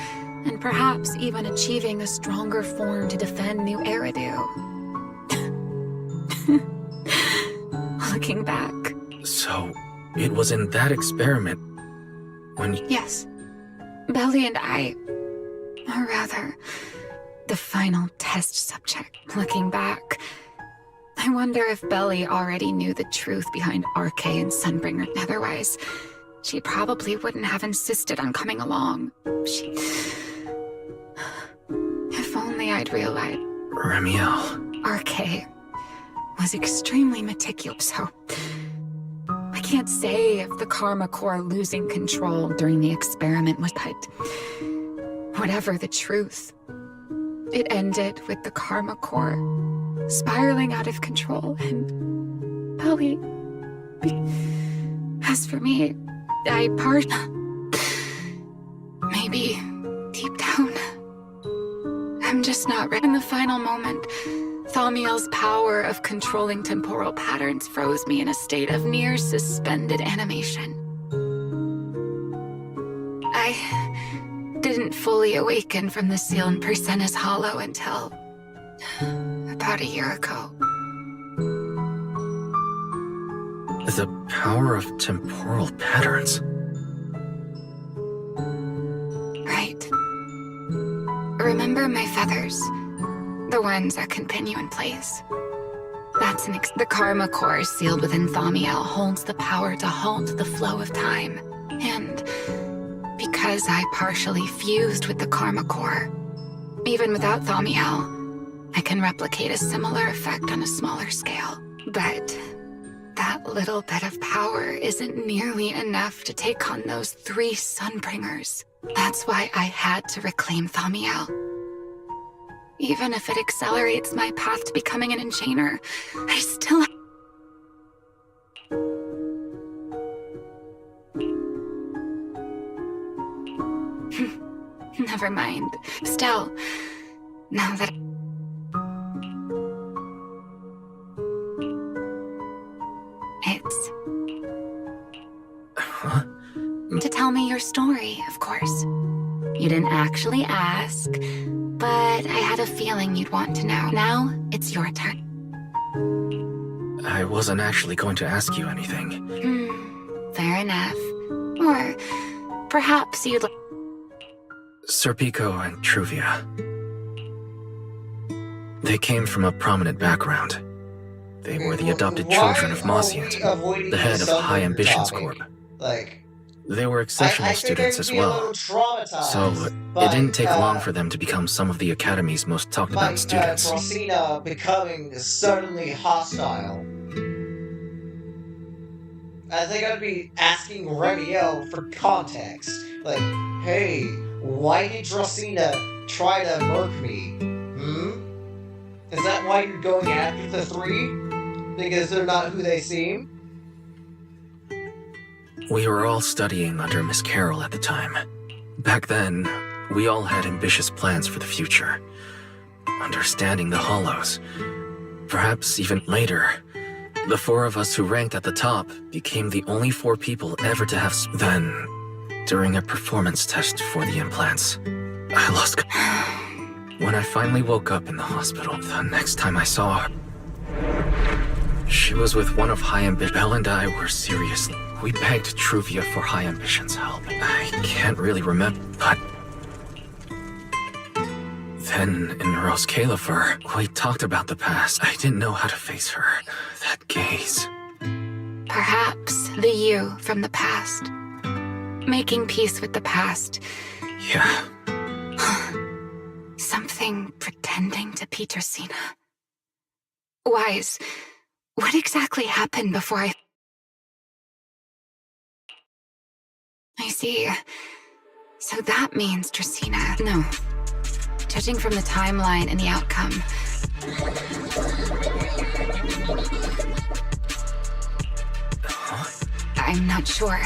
and perhaps even achieving a stronger form to defend New Eridu. Looking back... So, it was in that experiment when... Yes. Belly and I... Or rather, the final test subject. Looking back, I wonder if Belly already knew the truth behind RK and Sunbringer. Otherwise, she probably wouldn't have insisted on coming along. If only I'd realized... Remiel. RK was extremely meticulous, so... I can't say if the Karma Core losing control during the experiment was... But whatever the truth, it ended with the Karma Core spiraling out of control, and Belly... As for me, maybe deep down, I'm just not ready. In the final moment, Thaumiel's power of controlling temporal patterns froze me in a state of near suspended animation. I didn't fully awaken from the seal in Persena's Hollow until about a year ago. The power of temporal patterns. Right. Remember my feathers? The ones that continue in place. That's the Karma Core sealed within Thaumiel holds the power to halt the flow of time. And because I partially fused with the Karma Core, even without Thaumiel, I can replicate a similar effect on a smaller scale. But that little bit of power isn't nearly enough to take on those 3 Sunbringers. That's why I had to reclaim Thamiel. Even if it accelerates my path to becoming an Enchainer, I still... Never mind. Still, now that... It's... Huh? To tell me your story, of course. You didn't actually ask, but I had a feeling you'd want to know. Now, it's your turn. I wasn't actually going to ask you anything. Fair enough. Or perhaps you'd like... Serpico and Truvia. They came from a prominent background. They were the adopted children of Mosient, the head of High Ambitions Corp. They were exceptional students as well, so it didn't take long for them to become some of the Academy's most talked about students. Dracena becoming suddenly hostile. I think I'd be asking Remiel for context. Like, hey, why did Dracena try to murk me? Is that why you're going after the 3? Because they're not who they seem? We were all studying under Miss Carroll at the time. Back then, we all had ambitious plans for the future. Understanding the Hollows. Perhaps even later, the 4 of us who ranked at the top became the only 4 people ever to have... Then, during a performance test for the implants, I lost... When I finally woke up in the hospital, the next time I saw her, she was with one of High Ambitions. Belle and I were seriously... We begged Truvia for High Ambitions' help. I can't really remember, but... Then, in Rose Califer, we talked about the past. I didn't know how to face her. That gaze. Perhaps the you from the past. Making peace with the past. Yeah. Something pretending to be Dracena. Wise, what exactly happened before I see. So that means Dracena. No. Judging from the timeline and the outcome. I'm not sure.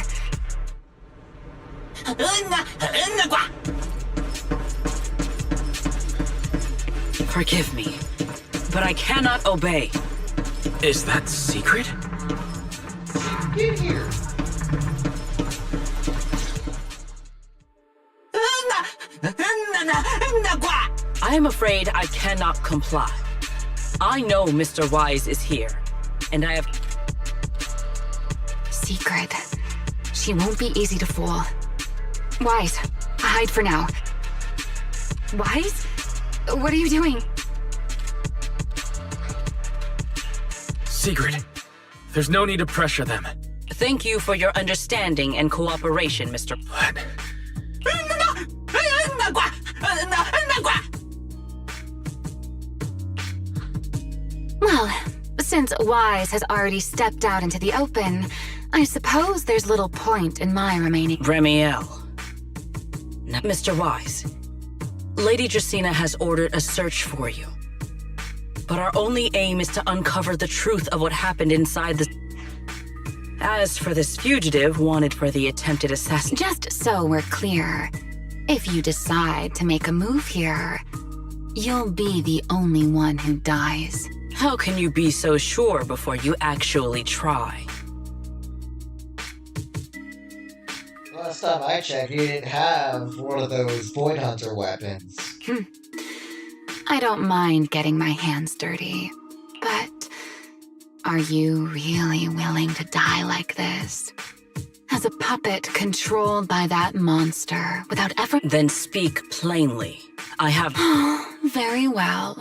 Forgive me, but I cannot obey. Is that secret? Get here. I am afraid I cannot comply. I know Mr. Wise is here, and I have... Secret. She won't be easy to fool. Wise, hide for now. Wise? What are you doing? Secret. There's no need to pressure them. Thank you for your understanding and cooperation, Mr. What? Well, since Wise has already stepped out into the open, I suppose there's little point in my remaining... Remiel. Now, Mr. Wise, Lady Dracena has ordered a search for you. But our only aim is to uncover the truth of what happened inside the... As for this fugitive wanted for the attempted assassin... Just so we're clear, if you decide to make a move here, you'll be the only one who dies. How can you be so sure before you actually try? Last time I checked, you didn't have one of those Void Hunter weapons. I don't mind getting my hands dirty, but are you really willing to die like this? As a puppet controlled by that monster without ever... Then speak plainly. I have... Very well.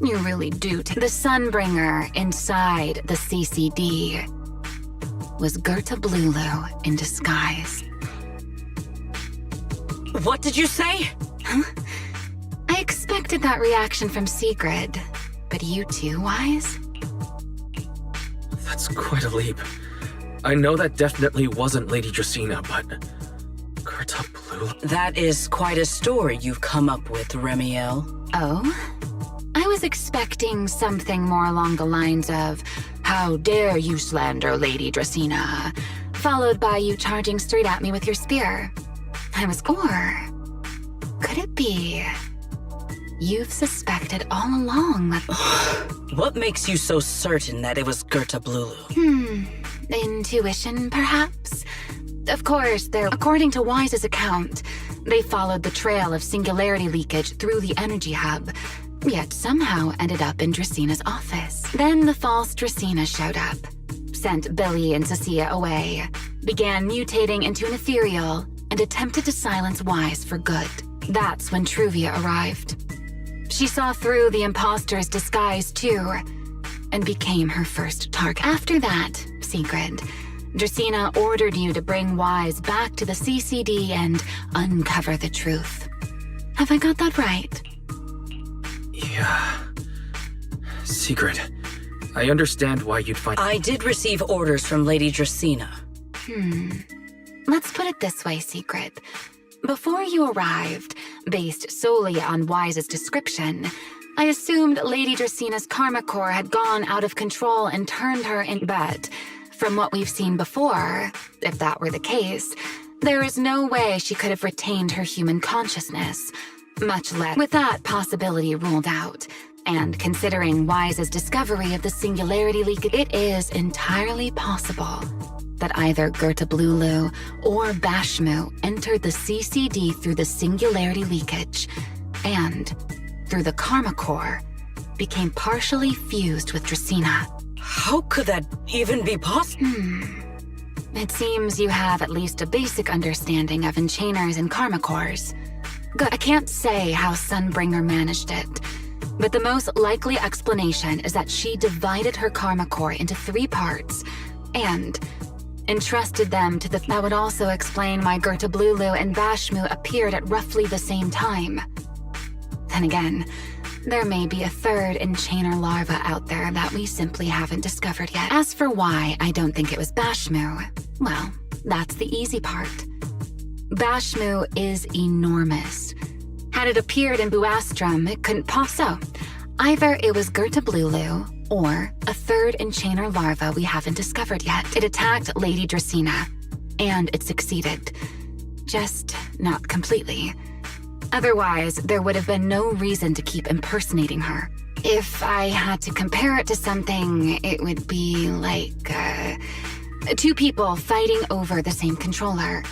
You really do The Sunbringer inside the CCD was Gerta Blulu in disguise. What did you say? Huh? I expected that reaction from Sigrid, but you too, Wise? That's quite a leap. I know that definitely wasn't Lady Dracaena, but... Gerta Blue... That is quite a story you've come up with, Remiel. Oh? I was expecting something more along the lines of, "How dare you slander Lady Dracaena?" followed by you charging straight at me with your spear. Or could it be you've suspected all along that... What makes you so certain that it was Gerta Blulu? Intuition, perhaps? Of course, according to Wise's account, they followed the trail of singularity leakage through the energy hub, yet somehow ended up in Draceena's office. Then the false Dracaena showed up, sent Billy and Cecilia away, began mutating into an ethereal, and attempted to silence Wise for good. That's when Truvia arrived. She saw through the imposter's disguise too, and became her first target. After that, Sigrid, Dracaena ordered you to bring Wise back to the CCD and uncover the truth. Have I got that right? Yeah... Sigrid, I understand why you'd find... I did receive orders from Lady Dracaena. Let's put it this way, Sigrid. Before you arrived, based solely on Wise's description, I assumed Lady Draceena's karma core had gone out of control and turned her in. But from what we've seen before, if that were the case, there is no way she could have retained her human consciousness, much less with that possibility ruled out. And considering Wise's discovery of the singularity leak, it is entirely possible that either Gerta Blulu or Bashmu entered the CCD through the singularity leakage, and, through the karma core, became partially fused with Dracaena. How could that even be possible? It seems you have at least a basic understanding of enchainers and karma cores. Good. I can't say how Sunbringer managed it, but the most likely explanation is that she divided her karma core into 3 parts, and entrusted them to the... That would also explain why Gerta Blulu and Bashmu appeared at roughly the same time. Then again, there may be a 3rd enchainer larva out there that we simply haven't discovered yet. As for why I don't think it was Bashmu, well, that's the easy part. Bashmu is enormous. Had it appeared in Buastrum, it couldn't so. Either it was Gerta Blulu, or a 3rd enchainer larva we haven't discovered yet. It attacked Lady Dracaena, and it succeeded. Just not completely. Otherwise, there would have been no reason to keep impersonating her. If I had to compare it to something, it would be like, 2 people fighting over the same controller.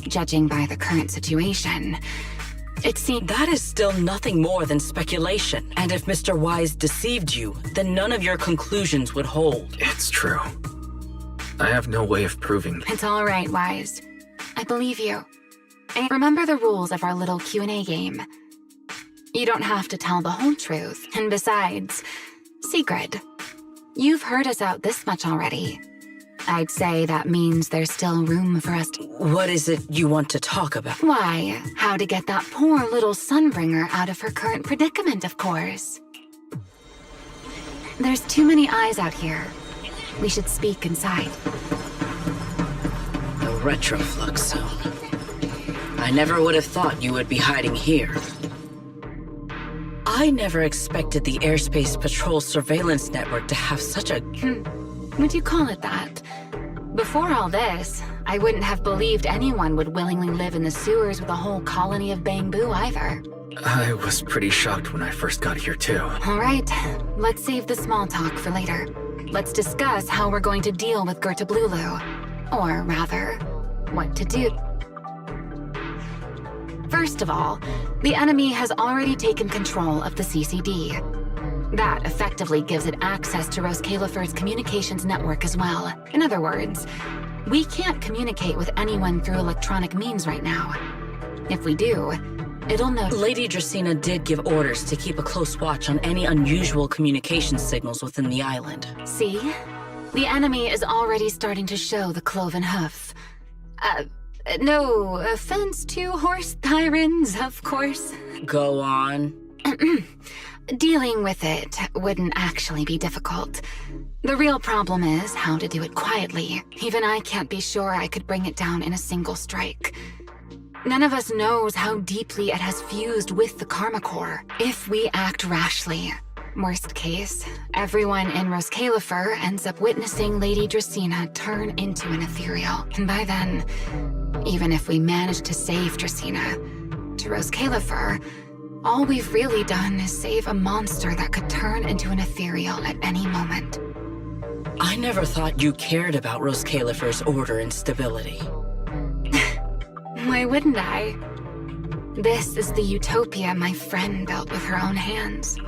Judging by the current situation, it seems... That is still nothing more than speculation. And if Mr. Wise deceived you, then none of your conclusions would hold. It's true. I have no way of proving... It's all right, Wise. I believe you. And remember the rules of our little Q&A game. You don't have to tell the whole truth. And besides, Sigrid, you've heard us out this much already. I'd say that means there's still room for us to... What is it you want to talk about? Why, how to get that poor little Sunbringer out of her current predicament, of course. There's too many eyes out here. We should speak inside. The retroflux zone. I never would have thought you would be hiding here. I never expected the Airspace Patrol Surveillance Network to have such a... Would you call it that? Before all this, I wouldn't have believed anyone would willingly live in the sewers with a whole colony of Bangbu either. I was pretty shocked when I first got here too. All right, let's save the small talk for later. Let's discuss how we're going to deal with Gerta Blulu. Or rather, what to do. First of all, the enemy has already taken control of the CCD. That effectively gives it access to Roskalifer's communications network as well. In other words, we can't communicate with anyone through electronic means right now. If we do, it'll know... Lady Dracaena did give orders to keep a close watch on any unusual communication signals within the island. See? The enemy is already starting to show the cloven hoof. No offense to horse tyrants, of course. Go on. dealing with it wouldn't actually be difficult. The real problem is how to do it quietly. Even I can't be sure I could bring it down in a single strike. None of us knows how deeply it has fused with the Karma Core. If we act rashly, worst case, everyone in Roscalifer ends up witnessing Lady Dracaena turn into an ethereal. And by then, even if we manage to save Dracaena, to Roscalifer, all we've really done is save a monster that could turn into an ethereal at any moment. I never thought you cared about Roscalifer's order and stability. Why wouldn't I? This is the utopia my friend built with her own hands.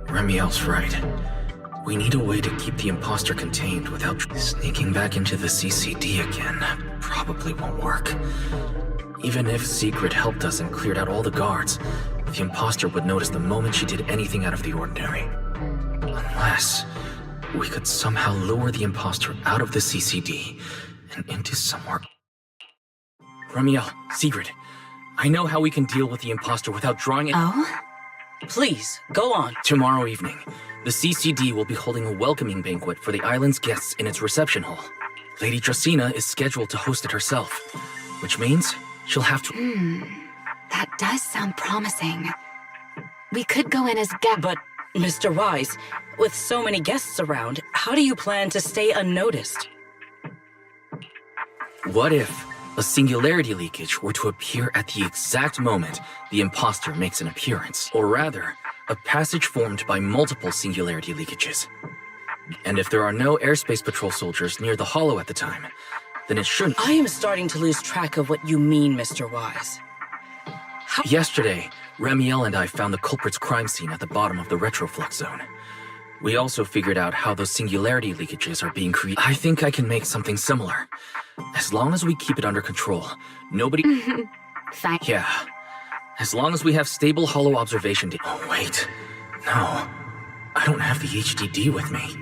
Remiel's right. We need a way to keep the imposter contained without sneaking back into the CCD again. Probably won't work. Even if Secret helped us and cleared out all the guards, the imposter would notice the moment she did anything out of the ordinary. Unless we could somehow lure the imposter out of the CCD and into somewhere. Remiel, Secret, I know how we can deal with the imposter without drawing it. Oh? Please, go on. Tomorrow evening, the CCD will be holding a welcoming banquet for the island's guests in its reception hall. Lady Dracaena is scheduled to host it herself, which means she'll have to... That does sound promising. We could go in as guests. But, Mr. Wise, with so many guests around, how do you plan to stay unnoticed? What if a singularity leakage were to appear at the exact moment the imposter makes an appearance? Or rather, a passage formed by multiple singularity leakages. And if there are no airspace patrol soldiers near the hollow at the time, then it shouldn't... I am starting to lose track of what you mean, Mr. Wise. Yesterday, Remiel and I found the culprit's crime scene at the bottom of the retroflux zone. We also figured out how those singularity leakages are being created. I think I can make something similar. As long as we keep it under control, nobody... Fine. Yeah. As long as we have stable hollow observation data. Oh, wait. No. I don't have the HDD with me.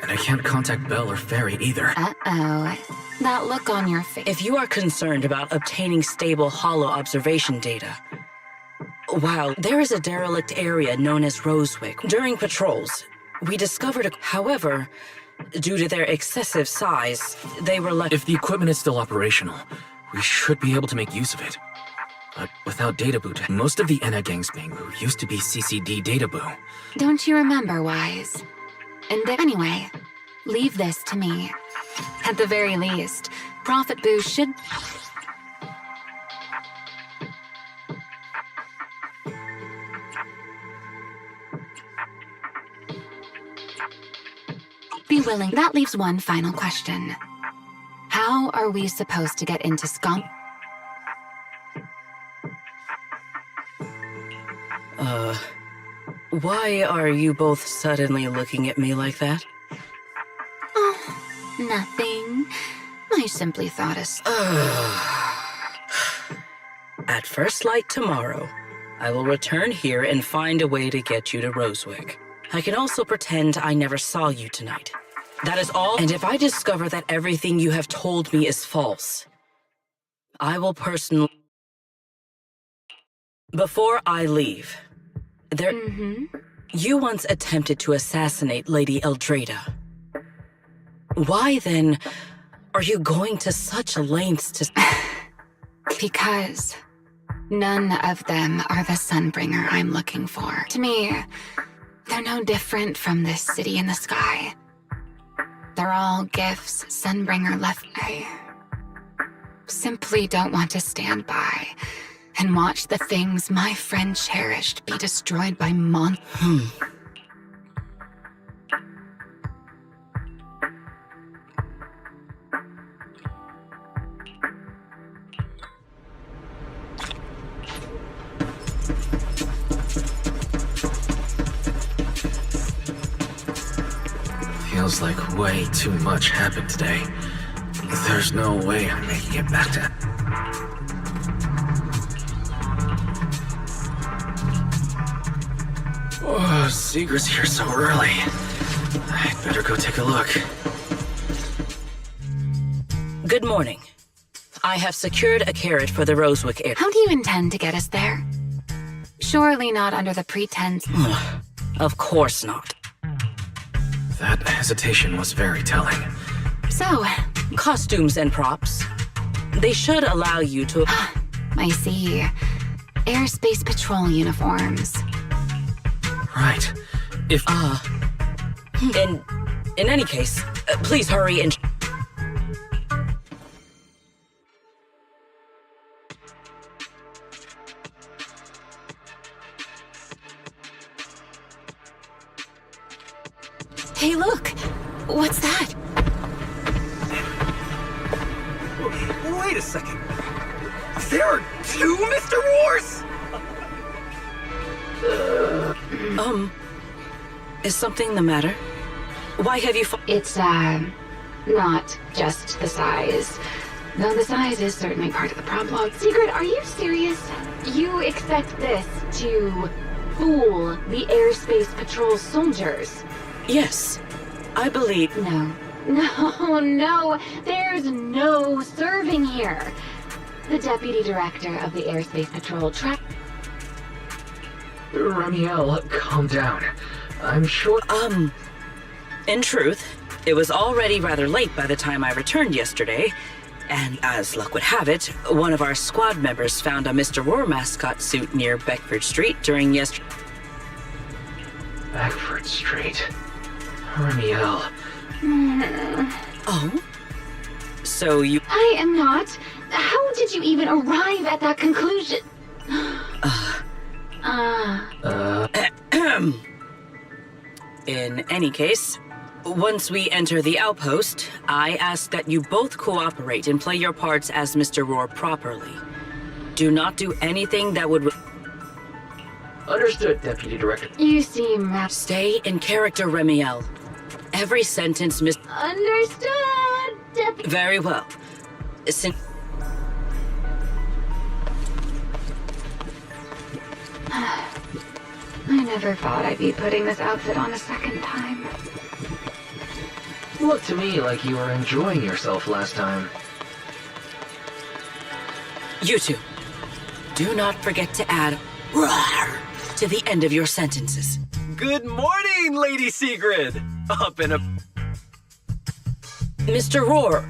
And I can't contact Belle or Ferry either. Uh-oh. That look on your face. If you are concerned about obtaining stable hollow observation data, while there is a derelict area known as Rosewick, during patrols, we discovered However, due to their excessive size, they were left... If the equipment is still operational, we should be able to make use of it. But without data boot, most of the Enna Gang's Bangboo used to be CCD data boo. Don't you remember, Wise? And anyway, leave this to me. At the very least, Prophet Boo should... be willing. That leaves one final question. How are we supposed to get into Scum? Why are you both suddenly looking at me like that? Oh, nothing. I simply thought At first light tomorrow, I will return here and find a way to get you to Rosewick. I can also pretend I never saw you tonight. That is all. And if I discover that everything you have told me is false, I will personally... Before I leave, you once attempted to assassinate Lady Eldrada. Why then are you going to such lengths to... Because none of them are the Sunbringer I'm looking for. To me, they're no different from this city in the sky. They're all gifts Sunbringer left. I simply don't want to stand by and watch the things my friend cherished be destroyed by monsters. Feels like way too much happened today. There's no way I'm making it back to... Oh, Secret's here so early. I'd better go take a look. Good morning. I have secured a carriage for the Rosewick air. How do you intend to get us there? Surely not under the pretense. Of course not. That hesitation was very telling. So, Costumes and props. They should allow you to... I see. Airspace patrol uniforms. Right. If... In any case, please hurry and... Hey, look! What's that? Wait a second. There are two Mr. Wars? Is something the matter? Why have you... It's, not just the size. Though the size is certainly part of the problem. Secret, are you serious? You expect this to fool the airspace patrol soldiers? Yes, I believe... No, there's no serving here. The deputy director of the airspace patrol Ramiel, calm down. I'm sure... In truth, it was already rather late by the time I returned yesterday, and as luck would have it, one of our squad members found a Mr. Roar mascot suit near Beckford Street during yesterday. Beckford Street. Ramiel. Oh? So you... I am not. How did you even arrive at that conclusion? In any case, once we enter the outpost, I ask that you both cooperate and play your parts as Mr. Roar properly. Do not do anything that would... Understood, Deputy Director. You seem... Stay in character, Ramiel. Every sentence, Miss... Understood, Deputy... Very well. I never thought I'd be putting this outfit on a second time. Looked to me like you were enjoying yourself last time. You two, do not forget to add "rawr" to the end of your sentences. Good morning, Lady Sigrid! Up in a... Mr. Roar.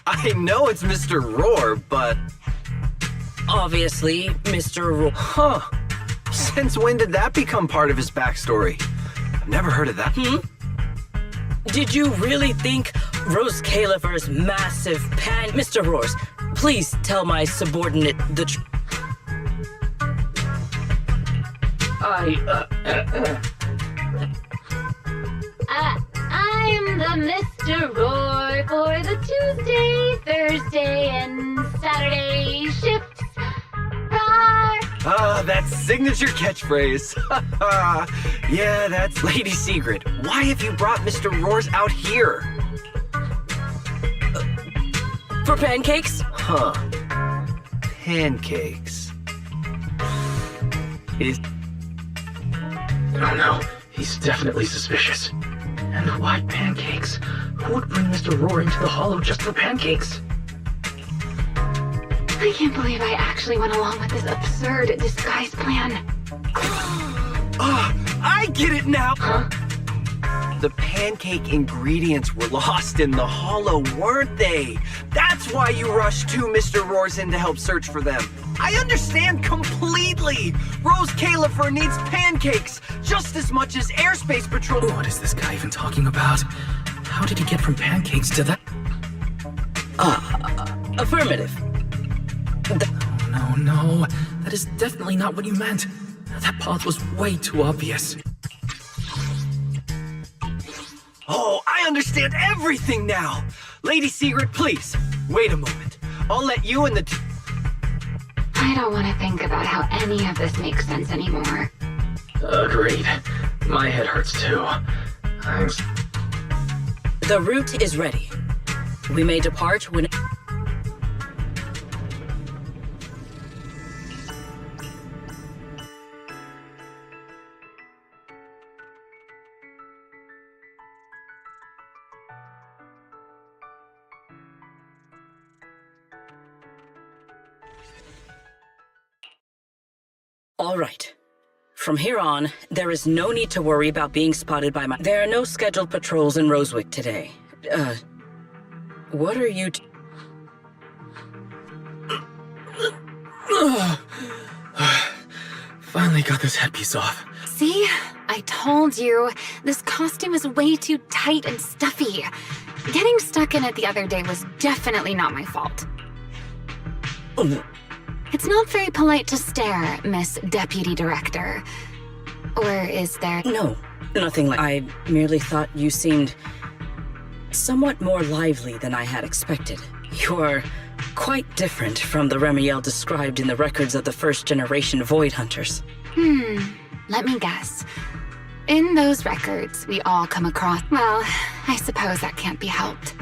I know it's Mr. Roar, but... Obviously, Mr. Roar. Huh. Since when did that become part of his backstory? I've never heard of that. Did you really think Rose Caliver's massive pan... Mr. Roars, please tell my subordinate the truth. I'm the Mr. Roar for the Tuesday, Thursday, and Saturday shifts. Roar! That's signature catchphrase. Yeah, that's Lady Sigrid. Why have you brought Mr. Roars out here? For pancakes? Huh. Pancakes. Oh no, he's definitely suspicious. And why pancakes? Who would bring Mr. Roar into the Hollow just for pancakes? I can't believe I actually went along with this absurd disguise plan. I get it now! Huh? The pancake ingredients were lost in the Hollow, weren't they? That's why you rushed two Mr. Roars in to help search for them. I understand completely! Rose Caliver needs pancakes just as much as Airspace Patrol. What is this guy even talking about? How did he get from pancakes to that? Affirmative. No. That is definitely not what you meant. That path was way too obvious. Oh, I understand everything now! Lady Sigrid, please, wait a moment. I'll let you and the I don't want to think about how any of this makes sense anymore. Agreed. My head hurts too. The route is ready. We may depart when... All right. From here on, there is no need to worry about being spotted by my... There are no scheduled patrols in Rosewick today. What are you... Finally got this headpiece off. See? I told you. This costume is way too tight and stuffy. Getting stuck in it the other day was definitely not my fault. It's not very polite to stare, Miss Deputy Director. Or is there... No, nothing like... I merely thought you seemed somewhat more lively than I had expected. You are quite different from the Remiel described in the records of the first-generation Void Hunters. Let me guess. In those records, we all come across... Well, I suppose that can't be helped.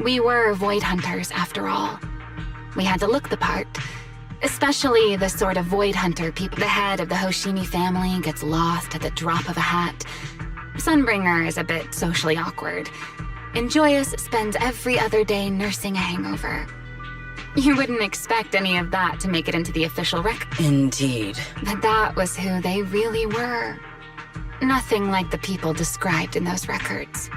We were Void Hunters, after all. We had to look the part. Especially the sort of Void Hunter people. The head of the Hoshimi family gets lost at the drop of a hat. Sunbringer is a bit socially awkward. And Joyous spends every other day nursing a hangover. You wouldn't expect any of that to make it into the official record. Indeed. But that was who they really were. Nothing like the people described in those records.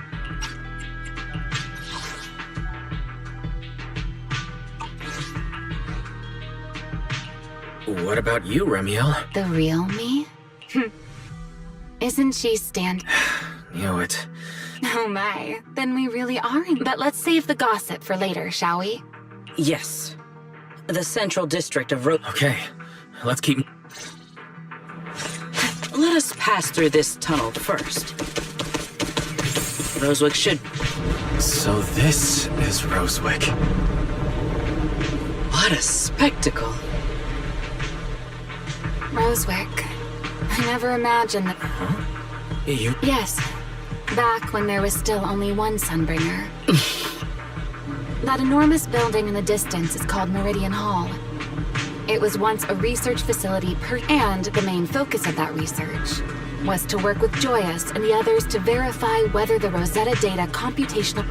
What about you, Remiel? The real me? Isn't she Knew it. Oh my, then we really are in... But let's save the gossip for later, shall we? Yes. The Central District of Okay, let's keep... Let us pass through this tunnel first. Rosewick should... So this is Rosewick. What a spectacle. Rosewick. I never imagined that... You... Yes. Back when there was still only one Sunbringer. That enormous building in the distance is called Meridian Hall. It was once a research facility and the main focus of that research was to work with Joyous and the others to verify whether the Rosetta data computational...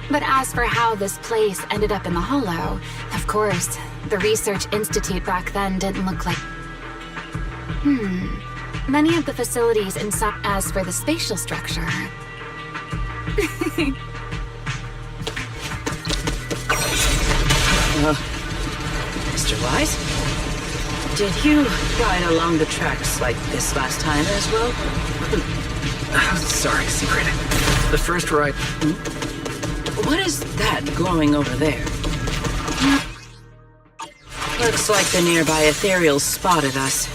But as for how this place ended up in the Hollow, of course, the Research Institute back then didn't look like... Many of the facilities inside... As for the spatial structure... Mr. Wise? Did you ride along the tracks like this last time as well? Sorry, Secret. The first ride... What is that glowing over there? Looks like the nearby ethereals spotted us.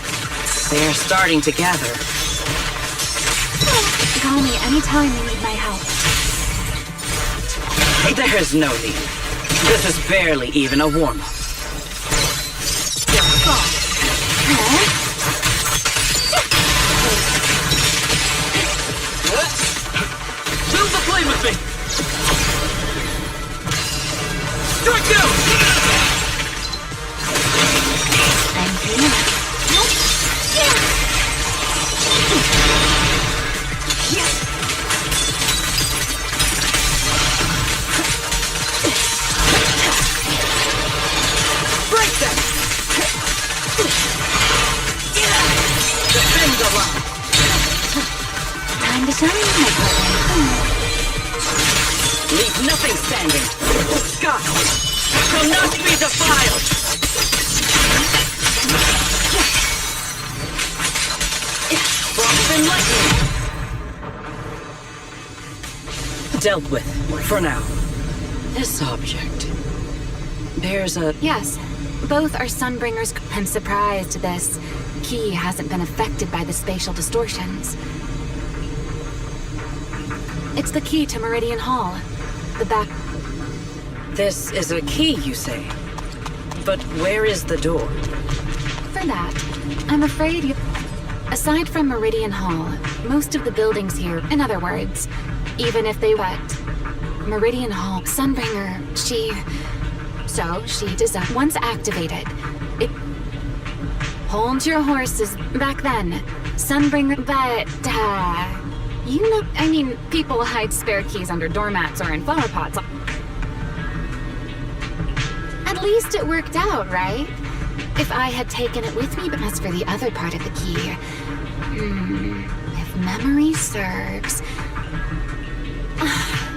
They are starting to gather. Call me anytime you need my help. There's no need. This is barely even a warm-up. Build the flame with me! Strike down! Thank you. Break them! Defend the line! Time to shine, my partner. Leave nothing standing! Sky shall not be defiled! Frost and lightning! Dealt with, for now. This object bears a... Yes, both are Sunbringers. I'm surprised this key hasn't been affected by the spatial distortions. It's the key to Meridian Hall. The back... This is a key, you say? But where is the door? For that, I'm afraid you... Aside from Meridian Hall, most of the buildings here, in other words, even if they wet, Meridian Hall, Sunbringer, she designed. Once activated, it... Hold your horses. Back then, Sunbringer, but, you know, I mean, people hide spare keys under doormats or in flower pots. At At least it worked out, right? If I had taken it with me, but as for the other part of the key... if memory serves...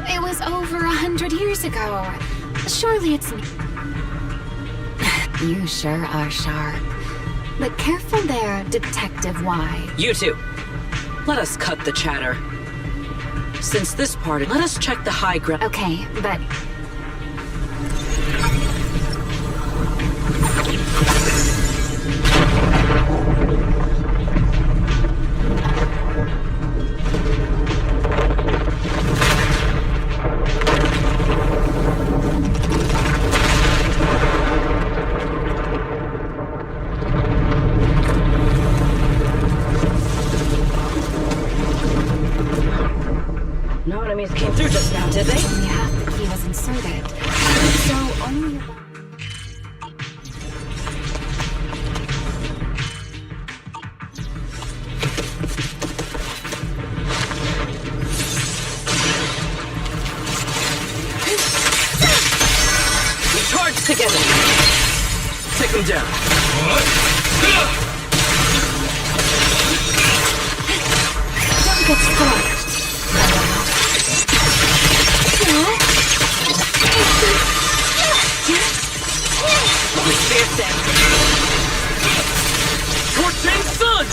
It was over 100 years ago. Surely it's... You sure are sharp. But careful there, Detective Y. You two. Let us cut the chatter. Since this party, let us check the high ground. Okay, but... No enemies came through just now, did they? Only half the key was inserted. So only... We charge together. Take them down. Don't get scorched. Fierce them. Scorching sun!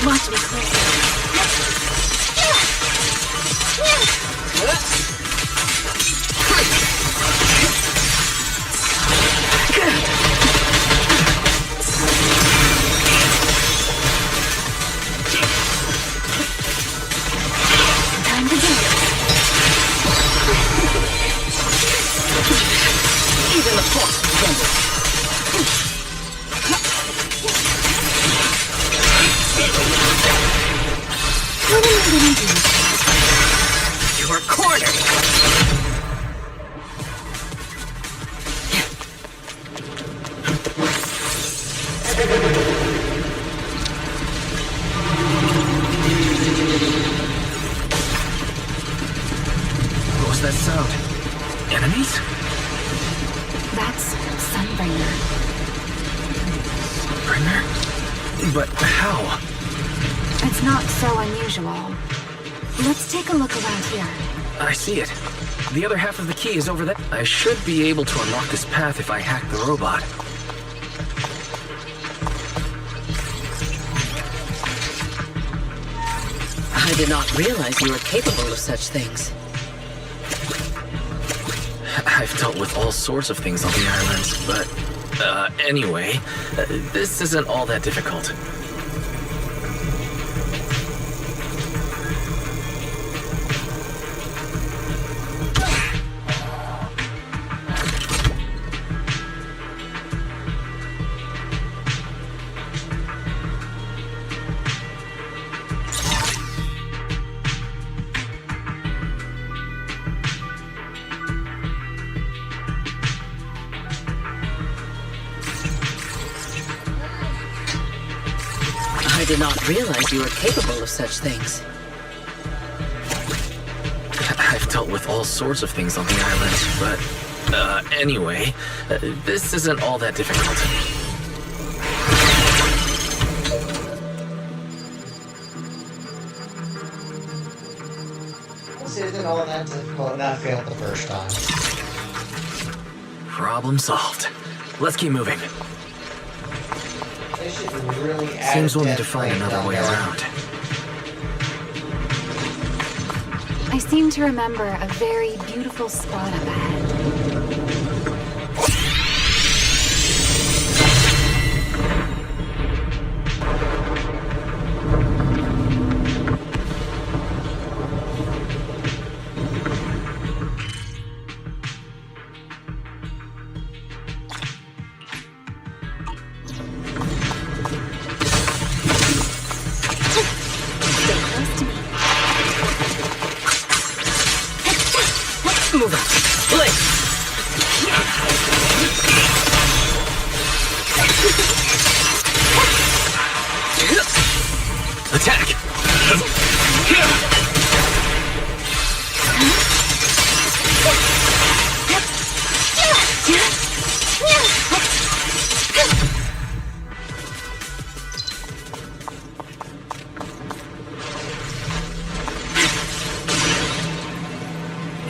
Watch me closer. Time to go. Even the force trembles. What am I gonna do? You are cornered! What was that sound? Enemies? That's Sunbringer. Bringer? But how? It's not so unusual. Let's take a look around here. I see it. The other half of the key is over there. I should be able to unlock this path if I hack the robot. I did not realize you were capable of such things. I've dealt with all sorts of things on the islands, but... anyway, this isn't all that difficult. I did not realize you were capable of such things. I've dealt with all sorts of things on the islands, but... anyway, this isn't all that difficult. This isn't all that difficult, and I failed the first time. Problem solved. Let's keep moving. They should really add Seems we'll need death to find rate another down way there. around. I seem to remember a very beautiful spot up ahead. Move out. Blake! Attack!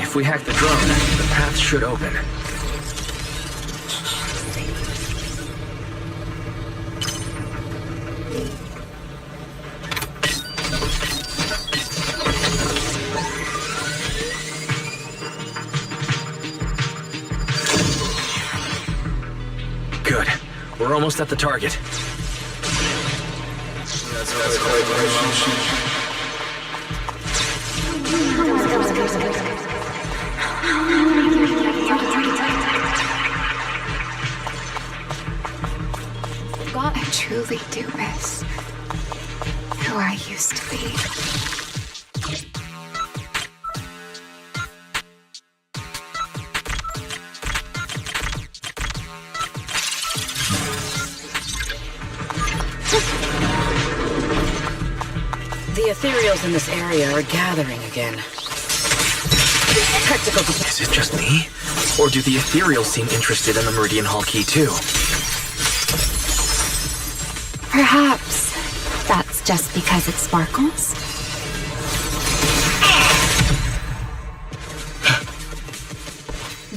If we hack the drone, the path should open. Good. We're almost at the target. God, I truly do miss who I used to be. The ethereals in this area are gathering again. Tactical. Is it just me? Or do the ethereals seem interested in the Meridian Hall key too? Perhaps that's just because it sparkles.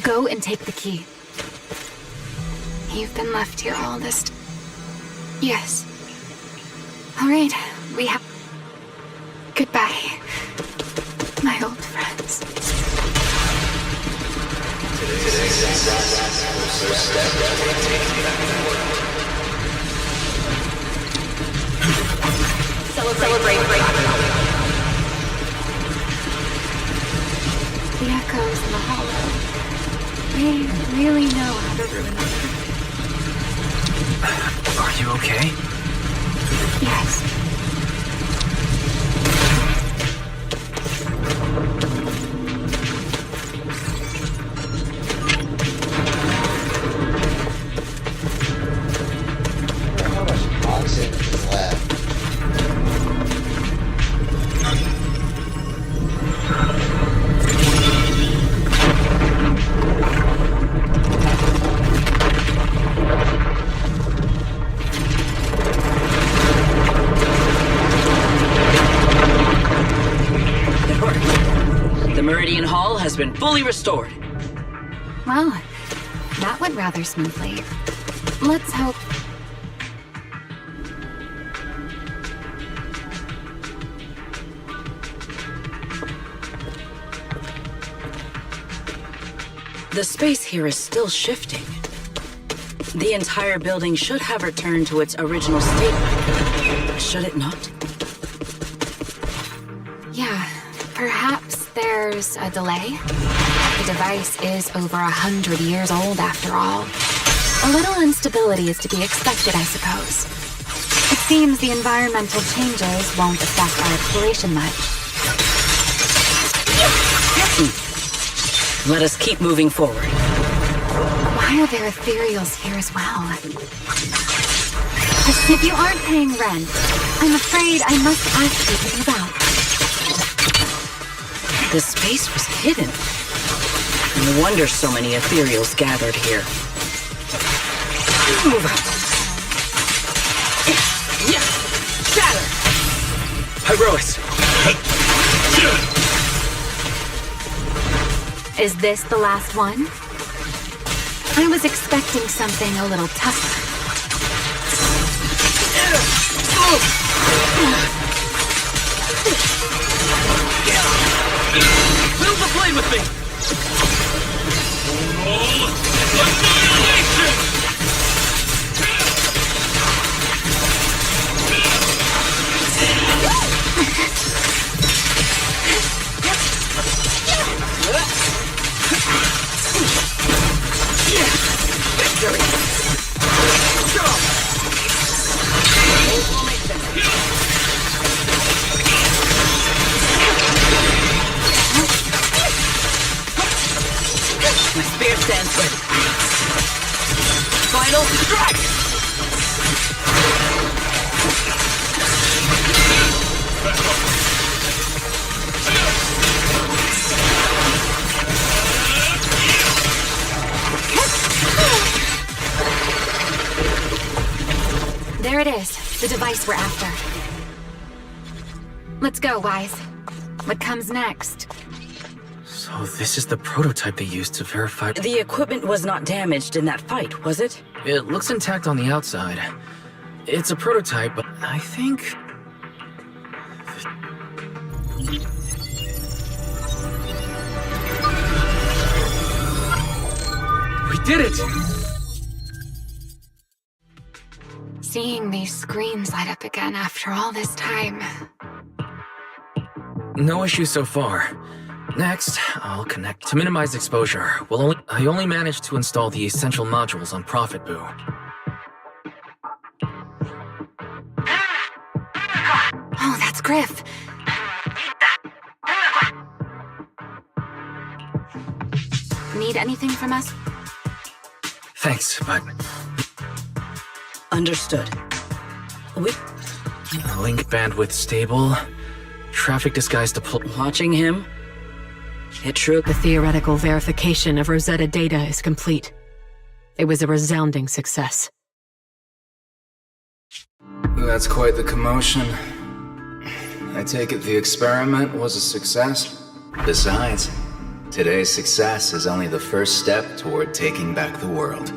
Go and take the key. You've been left here all this Yes. All right, we have... Goodbye, my old friends. Celebrate. The echoes in the hollow. They really know how to ruin them. Are you okay? Yes. How much oxygen is left? The Meridian Hall has been fully restored. Well, that went rather smoothly. Let's hope... The space here is still shifting. The entire building should have returned to its original state, should it not? Yeah, perhaps there's a delay. The device is over 100 years old after all. A little instability is to be expected, I suppose. It seems the environmental changes won't affect our exploration much. Let us keep moving forward. Why are there ethereals here as well? If you aren't paying rent, I'm afraid I must ask you to move out. The space was hidden. No wonder so many ethereals gathered here. Move out. Yeah. Shatter. Hyrois! Is this the last one? I was expecting something a little tougher. Build the blade with me! Annihilation! My spear stands ready. Final strike! There it is, the device we're after. Let's go, Wise. What comes next? So this is the prototype they used to verify... The equipment was not damaged in that fight, was it? It looks intact on the outside. It's a prototype, but I think... We did it! Seeing these screens light up again after all this time. No issue so far. Next, I'll connect. To minimize exposure, I only managed to install the essential modules on Prophet Boo. Oh, that's Griff. Need anything from us? Thanks, but... Understood. Link bandwidth stable. Traffic disguise deploy... Watching him? It true. The theoretical verification of Rosetta data is complete. It was a resounding success. That's quite the commotion. I take it the experiment was a success? Besides, today's success is only the first step toward taking back the world.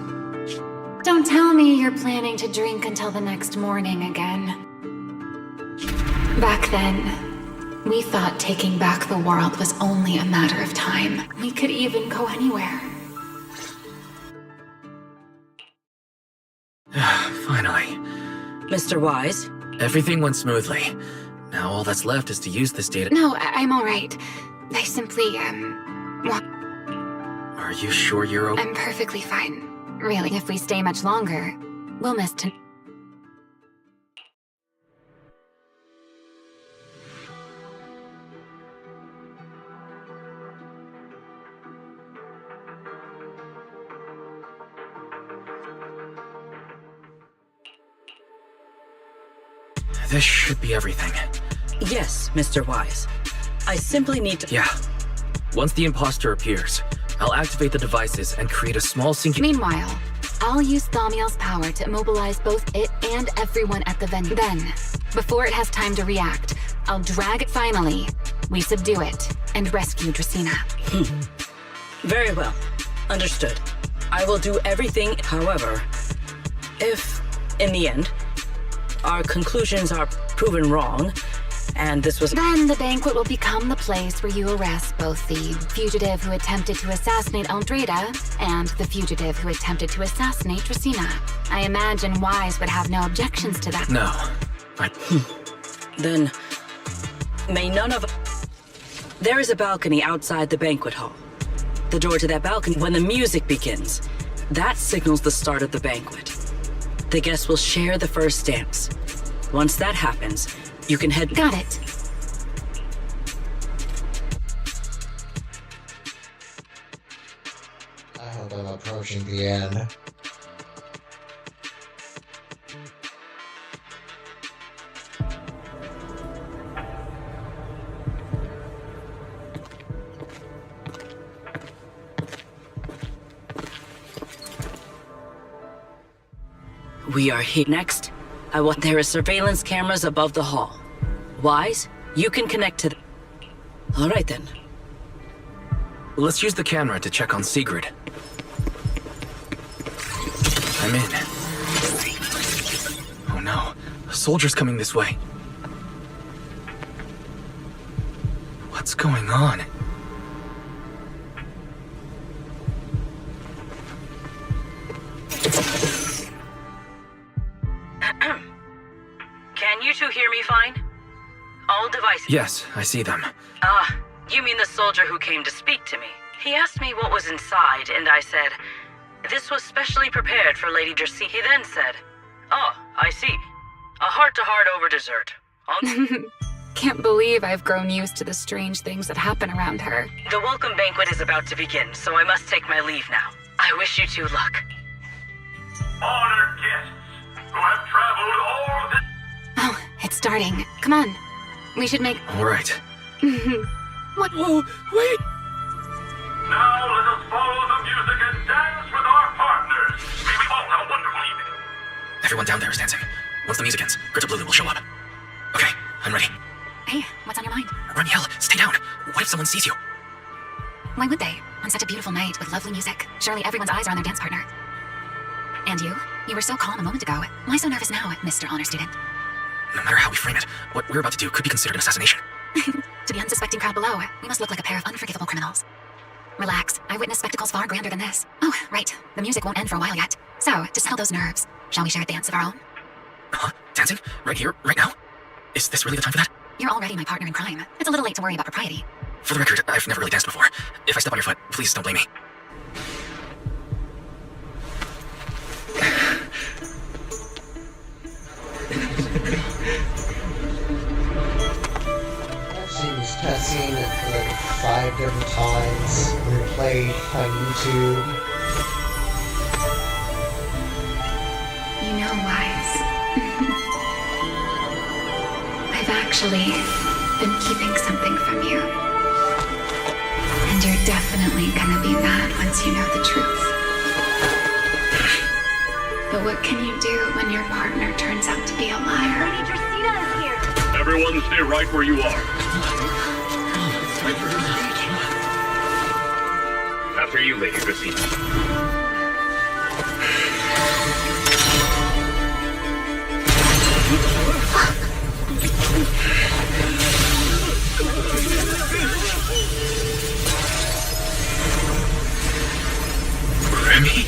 Don't tell me you're planning to drink until the next morning again. Back then, we thought taking back the world was only a matter of time. We could even go anywhere. Finally. Mr. Wise? Everything went smoothly. Now all that's left is to use this data... No, I'm alright. I simply, Are you sure you're okay? I'm perfectly fine. Really, if we stay much longer, we'll miss This should be everything. Yes, Mr. Wise. I simply need to... Yeah. Once the imposter appears, I'll activate the devices and create a small sync... Meanwhile, I'll use Thaumiel's power to immobilize both it and everyone at the venue. Then, before it has time to react, I'll drag it finally. We subdue it and rescue Dracaena. Very well. Understood. I will do everything, however, if, in the end, our conclusions are proven wrong, and this was... Then the banquet will become the place where you arrest both the fugitive who attempted to assassinate Aldrada and the fugitive who attempted to assassinate Dracaena. I imagine Wise would have no objections to that. No, but... Then, may none of... There is a balcony outside the banquet hall. The door to that balcony, when the music begins, that signals the start of the banquet. The guests will share the first dance. Once that happens, you can head... Got it. I hope I'm approaching the end. We are here. Next, there are surveillance cameras above the hall. Wise, you can connect to the... All right, then. Let's use the camera to check on Sigrid. I'm in. Oh no, a soldier's coming this way. What's going on? Can you two hear me fine? All devices... Yes, I see them. You mean the soldier who came to speak to me. He asked me what was inside, and I said, this was specially prepared for Lady Dracaena. He then said, oh, I see. A heart-to-heart over dessert. Can't believe I've grown used to the strange things that happen around her. The welcome banquet is about to begin, so I must take my leave now. I wish you two luck. Honored guests who have traveled all this... Oh, it's starting. Come on. We should make... All right. What? Whoa, wait! Now let us follow the music and dance with our partners. May we all have a wonderful evening. Everyone down there is dancing. Once the music ends, Greta Blue will show up. Okay, I'm ready. Hey, what's on your mind? Ramiel, stay down. What if someone sees you? Why would they? On such a beautiful night with lovely music. Surely everyone's eyes are on their dance partner. And you? You were so calm a moment ago. Why so nervous now, Mr. Honor Student? No matter how we frame it, what we're about to do could be considered an assassination. To the unsuspecting crowd below, we must look like a pair of unforgivable criminals. Relax. I witnessed spectacles far grander than this. Oh, right. The music won't end for a while yet. So, to settle those nerves, shall we share a dance of our own? Huh? Dancing? Right here? Right now? Is this really the time for that? You're already my partner in crime. It's a little late to worry about propriety. For the record, I've never really danced before. If I step on your foot, please don't blame me. I've seen this cutscene like 5 different times, replayed on YouTube. You know, Wise. I've actually been keeping something from you. And you're definitely gonna be mad once you know the truth. But what can you do when your partner turns out to be a liar? Lady Dracena is here! Everyone stay right where you are. After you, Lady Dracena. Remy?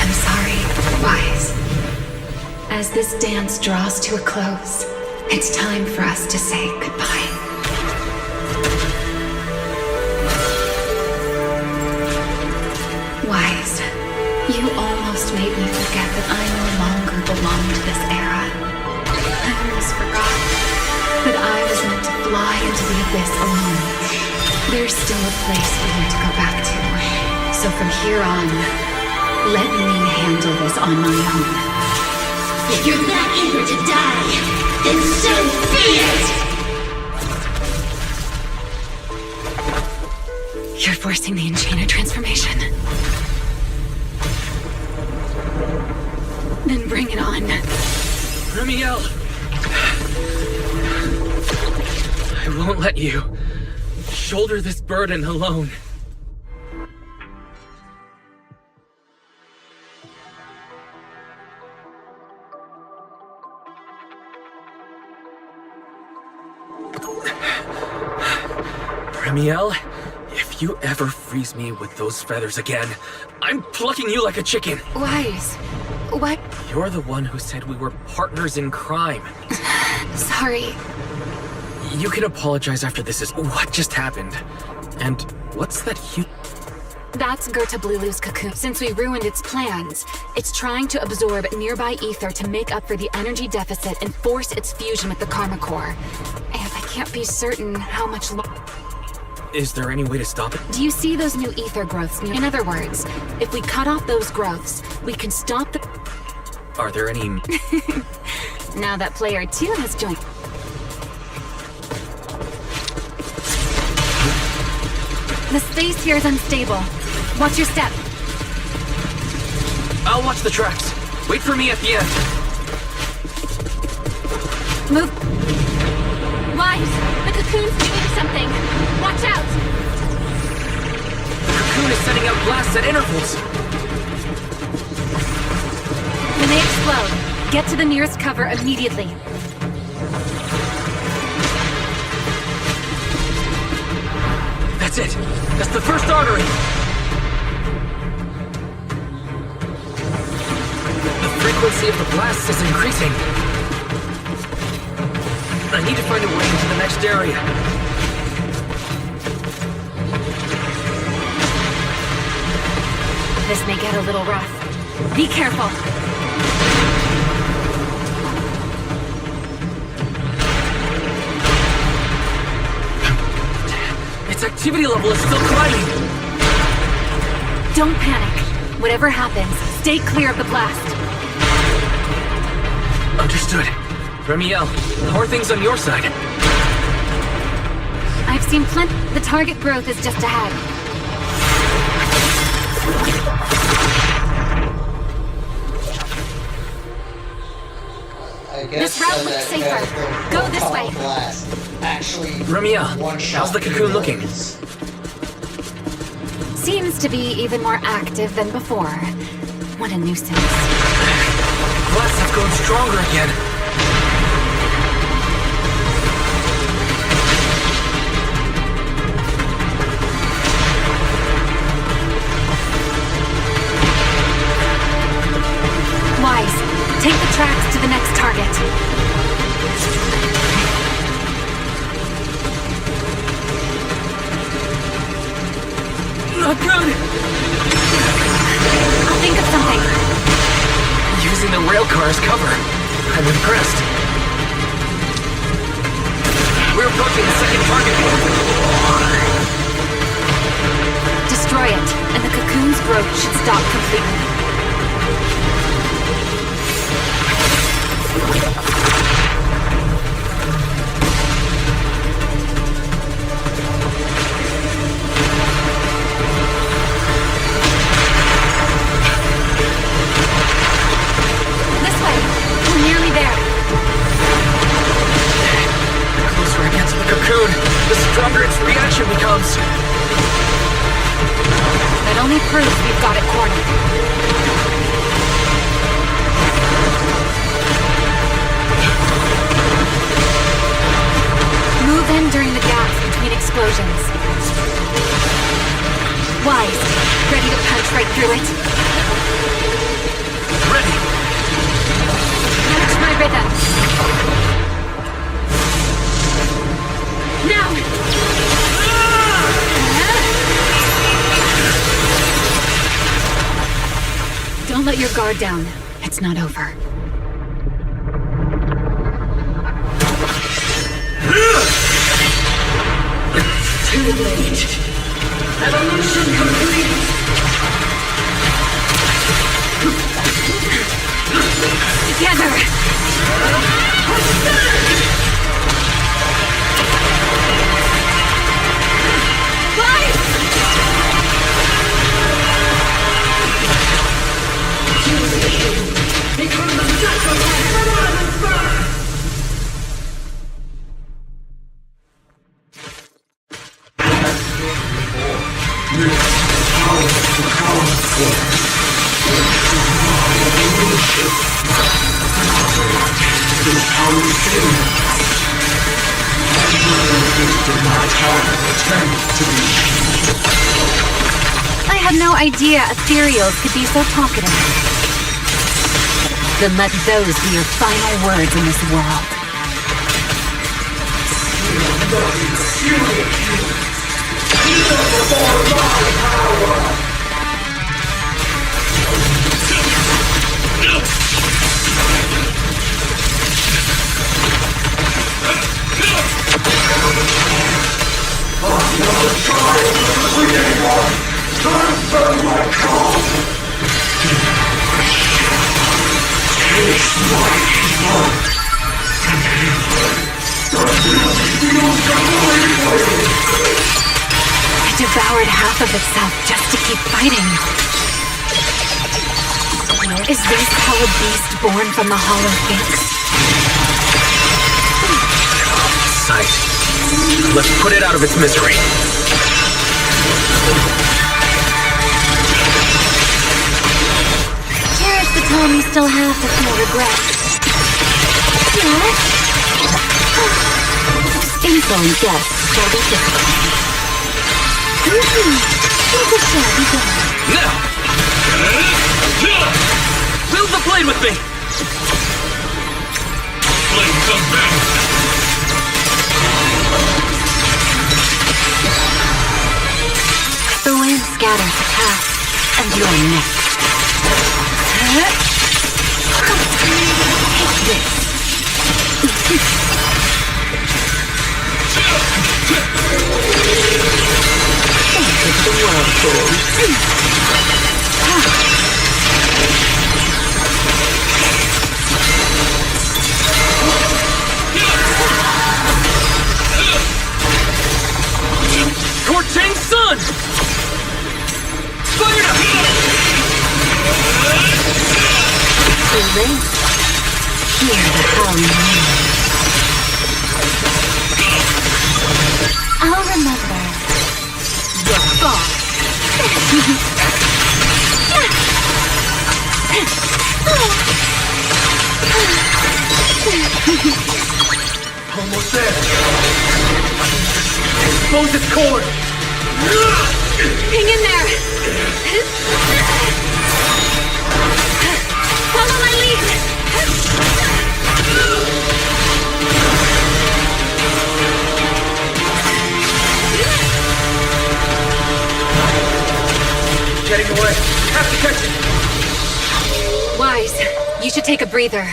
I'm sorry, Wise. As this dance draws to a close, it's time for us to say goodbye. Wise, you almost made me forget that I no longer belong to this era. I almost forgot that I was meant to fly into the abyss alone. There's still a place for you to go back to. So from here on, let me handle this on my own. If you're that eager to die, then so be it! You're forcing the Enchanted transformation. Then bring it on. Ramiel! I won't let you shoulder this burden alone. Ramiel, if you ever freeze me with those feathers again, I'm plucking you like a chicken. Wise, what? You're the one who said we were partners in crime. Sorry. You can apologize after this is what just happened. And what's that huge... That's Gerta Blulu's cocoon. Since we ruined its plans, it's trying to absorb nearby ether to make up for the energy deficit and force its fusion with the Karma Core. And I can't be certain how much Is there any way to stop it? Do you see those new ether growths? In other words, if we cut off those growths, we can stop the... Are there any... Now that player 2 has joined... The space here is unstable. Watch your step. I'll watch the tracks. Wait for me at the end. Move. Wise, the cocoon's doing something. Watch out! The cocoon is sending out blasts at intervals. When they explode, get to the nearest cover immediately. That's it. That's the first artery. The frequency of the blasts is increasing. I need to find a way into the next area. This may get a little rough. Be careful. Its activity level is still climbing. Don't panic. Whatever happens, stay clear of the blast. Understood. Remiel, how are things on your side? I've seen plenty. The target growth is just ahead. I guess This route looks safer. Go this way. Blast. Actually, Remiel, one-shot how's the cocoon looking? Seems to be even more active than before. What a nuisance. Blast is going stronger again. Wise, take the tracks to the next target. Not good! I'll think of something. Using the railcar as cover. I'm impressed. We're approaching the second target. Destroy it, and the cocoon's growth should stop completely. This way! We're nearly there. The closer I get to the cocoon, the stronger its reaction becomes. That only proves we've got it cornered. Move in during the gaps between explosions. Wise, ready to punch right through it? Ready! Match my rhythm. Now! Don't let your guard down. It's not over. Too late. Evolution complete. Together! Become the sacrifice for Iron's birth! I had no idea ethereals could be so talkative. Then let those be your final words in this world. It devoured half of itself just to keep fighting. Is this how a beast born from the hollow thinks? Sight. Let's put it out of its misery. Cherish the time you still have to feel regret. Influence guests will be difficult. Think it shall be done. Now! Build the blade with me! Blade come back! The wind scatters the past, and you're next. Take this. Think the world goes. scorching sun! Fire up! Hear the howling wind. I'll remember your fall. Almost there. Expose its core. Hang in there. Follow my lead. Getting away. Have to catch it. Wise, you should take a breather.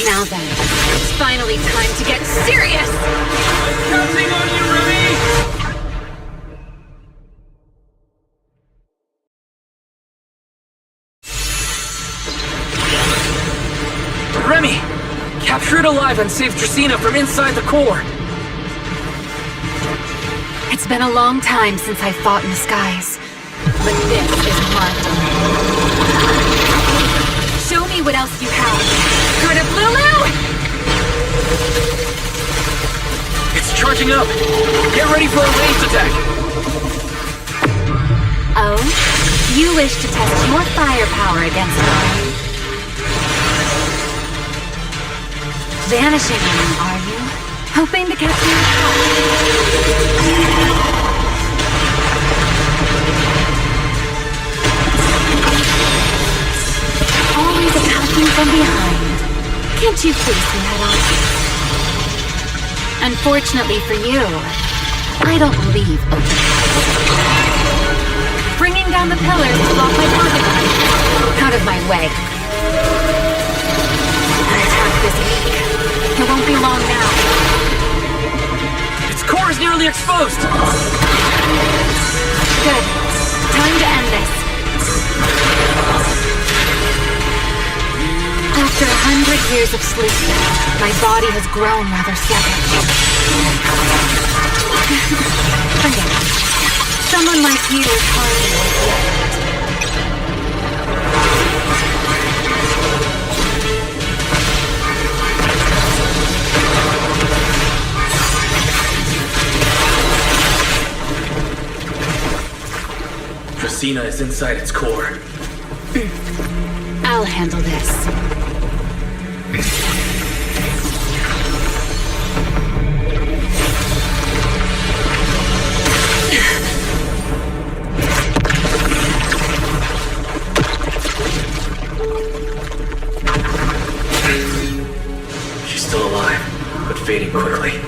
Now then, it's finally time to get serious! Counting on you, Remy! Remy! Capture it alive and save Dracaena from inside the core! It's been a long time since I fought in the skies, but this is marked. Show me what else you have. Gerda Blulu! It's charging up! Get ready for a ranged attack! Oh? You wish to test your firepower against mine? Vanishing on me, are you? Hoping to catch me? Always attacking from behind. Can't you please see that off? Unfortunately for you, I don't leave open. Bringing down the pillars to block my pocket. Out of my way. An attack this weak. It won't be long now. Its core is nearly exposed! Good. Time to end this. After 100 years of sleep, my body has grown rather sluggish. Forget it. Someone like you is hardly worth Dracaena is inside its core. I'll handle this. She's still alive, but fading quickly.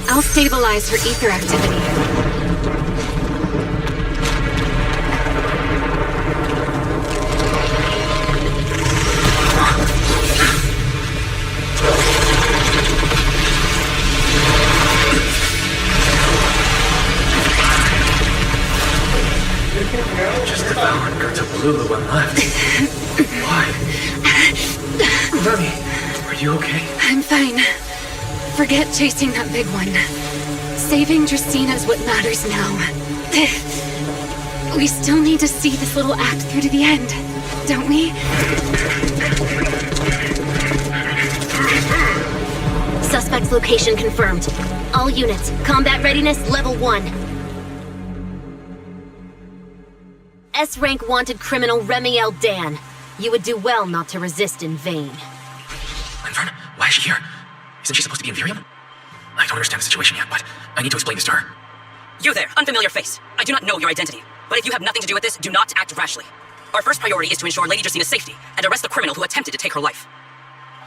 I'll stabilize her ether activity. Just devoured Gerta Blulu when left. Why? Remy, are you okay? I'm fine. Forget chasing that big one. Saving Dracaena is what matters now. We still need to see this little act through to the end, don't we? Suspect's location confirmed. All units, combat readiness level 1. S-rank wanted criminal Remiel Dan. You would do well not to resist in vain. Linfern, why is she here? Isn't she supposed to be in Virium? I don't understand the situation yet, but I need to explain this to her. You there, unfamiliar face. I do not know your identity, but if you have nothing to do with this, do not act rashly. Our first priority is to ensure Lady Draceena's safety and arrest the criminal who attempted to take her life.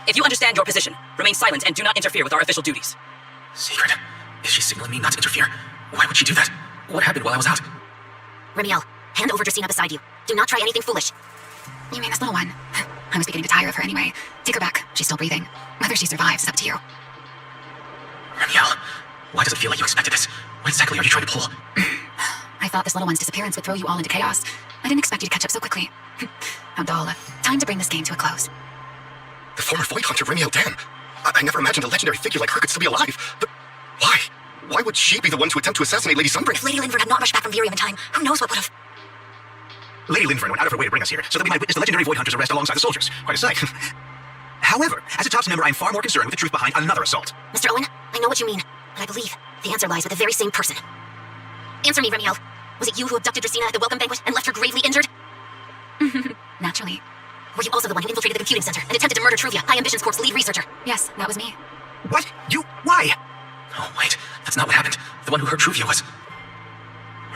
If you understand your position, remain silent and do not interfere with our official duties. Secret? Is she signaling me not to interfere? Why would she do that? What happened while I was out? Remiel, hand over Dracaena beside you. Do not try anything foolish. You mean this little one? I was beginning to tire of her anyway. Take her back. She's still breathing. Whether she survives is up to you. Remiel, why does it feel like you expected this? What exactly are you trying to pull? I thought this little one's disappearance would throw you all into chaos. I didn't expect you to catch up so quickly. How dull. Time to bring this game to a close. The former Void Hunter Remiel Dan. I never imagined a legendary figure like her could still be alive. But why? Why would she be the one to attempt to assassinate Lady Sunbreak? If Lady Linford had not rushed back from Virium in time, who knows what would have... Lady Linford went out of her way to bring us here, so that we might witness the legendary Void Hunter's arrest alongside the soldiers. Quite a sight. However, as a TOPS member, I am far more concerned with the truth behind another assault. Mr. Owen, I know what you mean, but I believe the answer lies with the very same person. Answer me, Remiel. Was it you who abducted Dracena at the welcome banquet and left her gravely injured? Naturally. Were you also the one who infiltrated the computing center and attempted to murder Truvia, High Ambitions Corp's lead researcher? Yes, that was me. What? You? Why? Oh, wait. That's not what happened. The one who hurt Truvia was...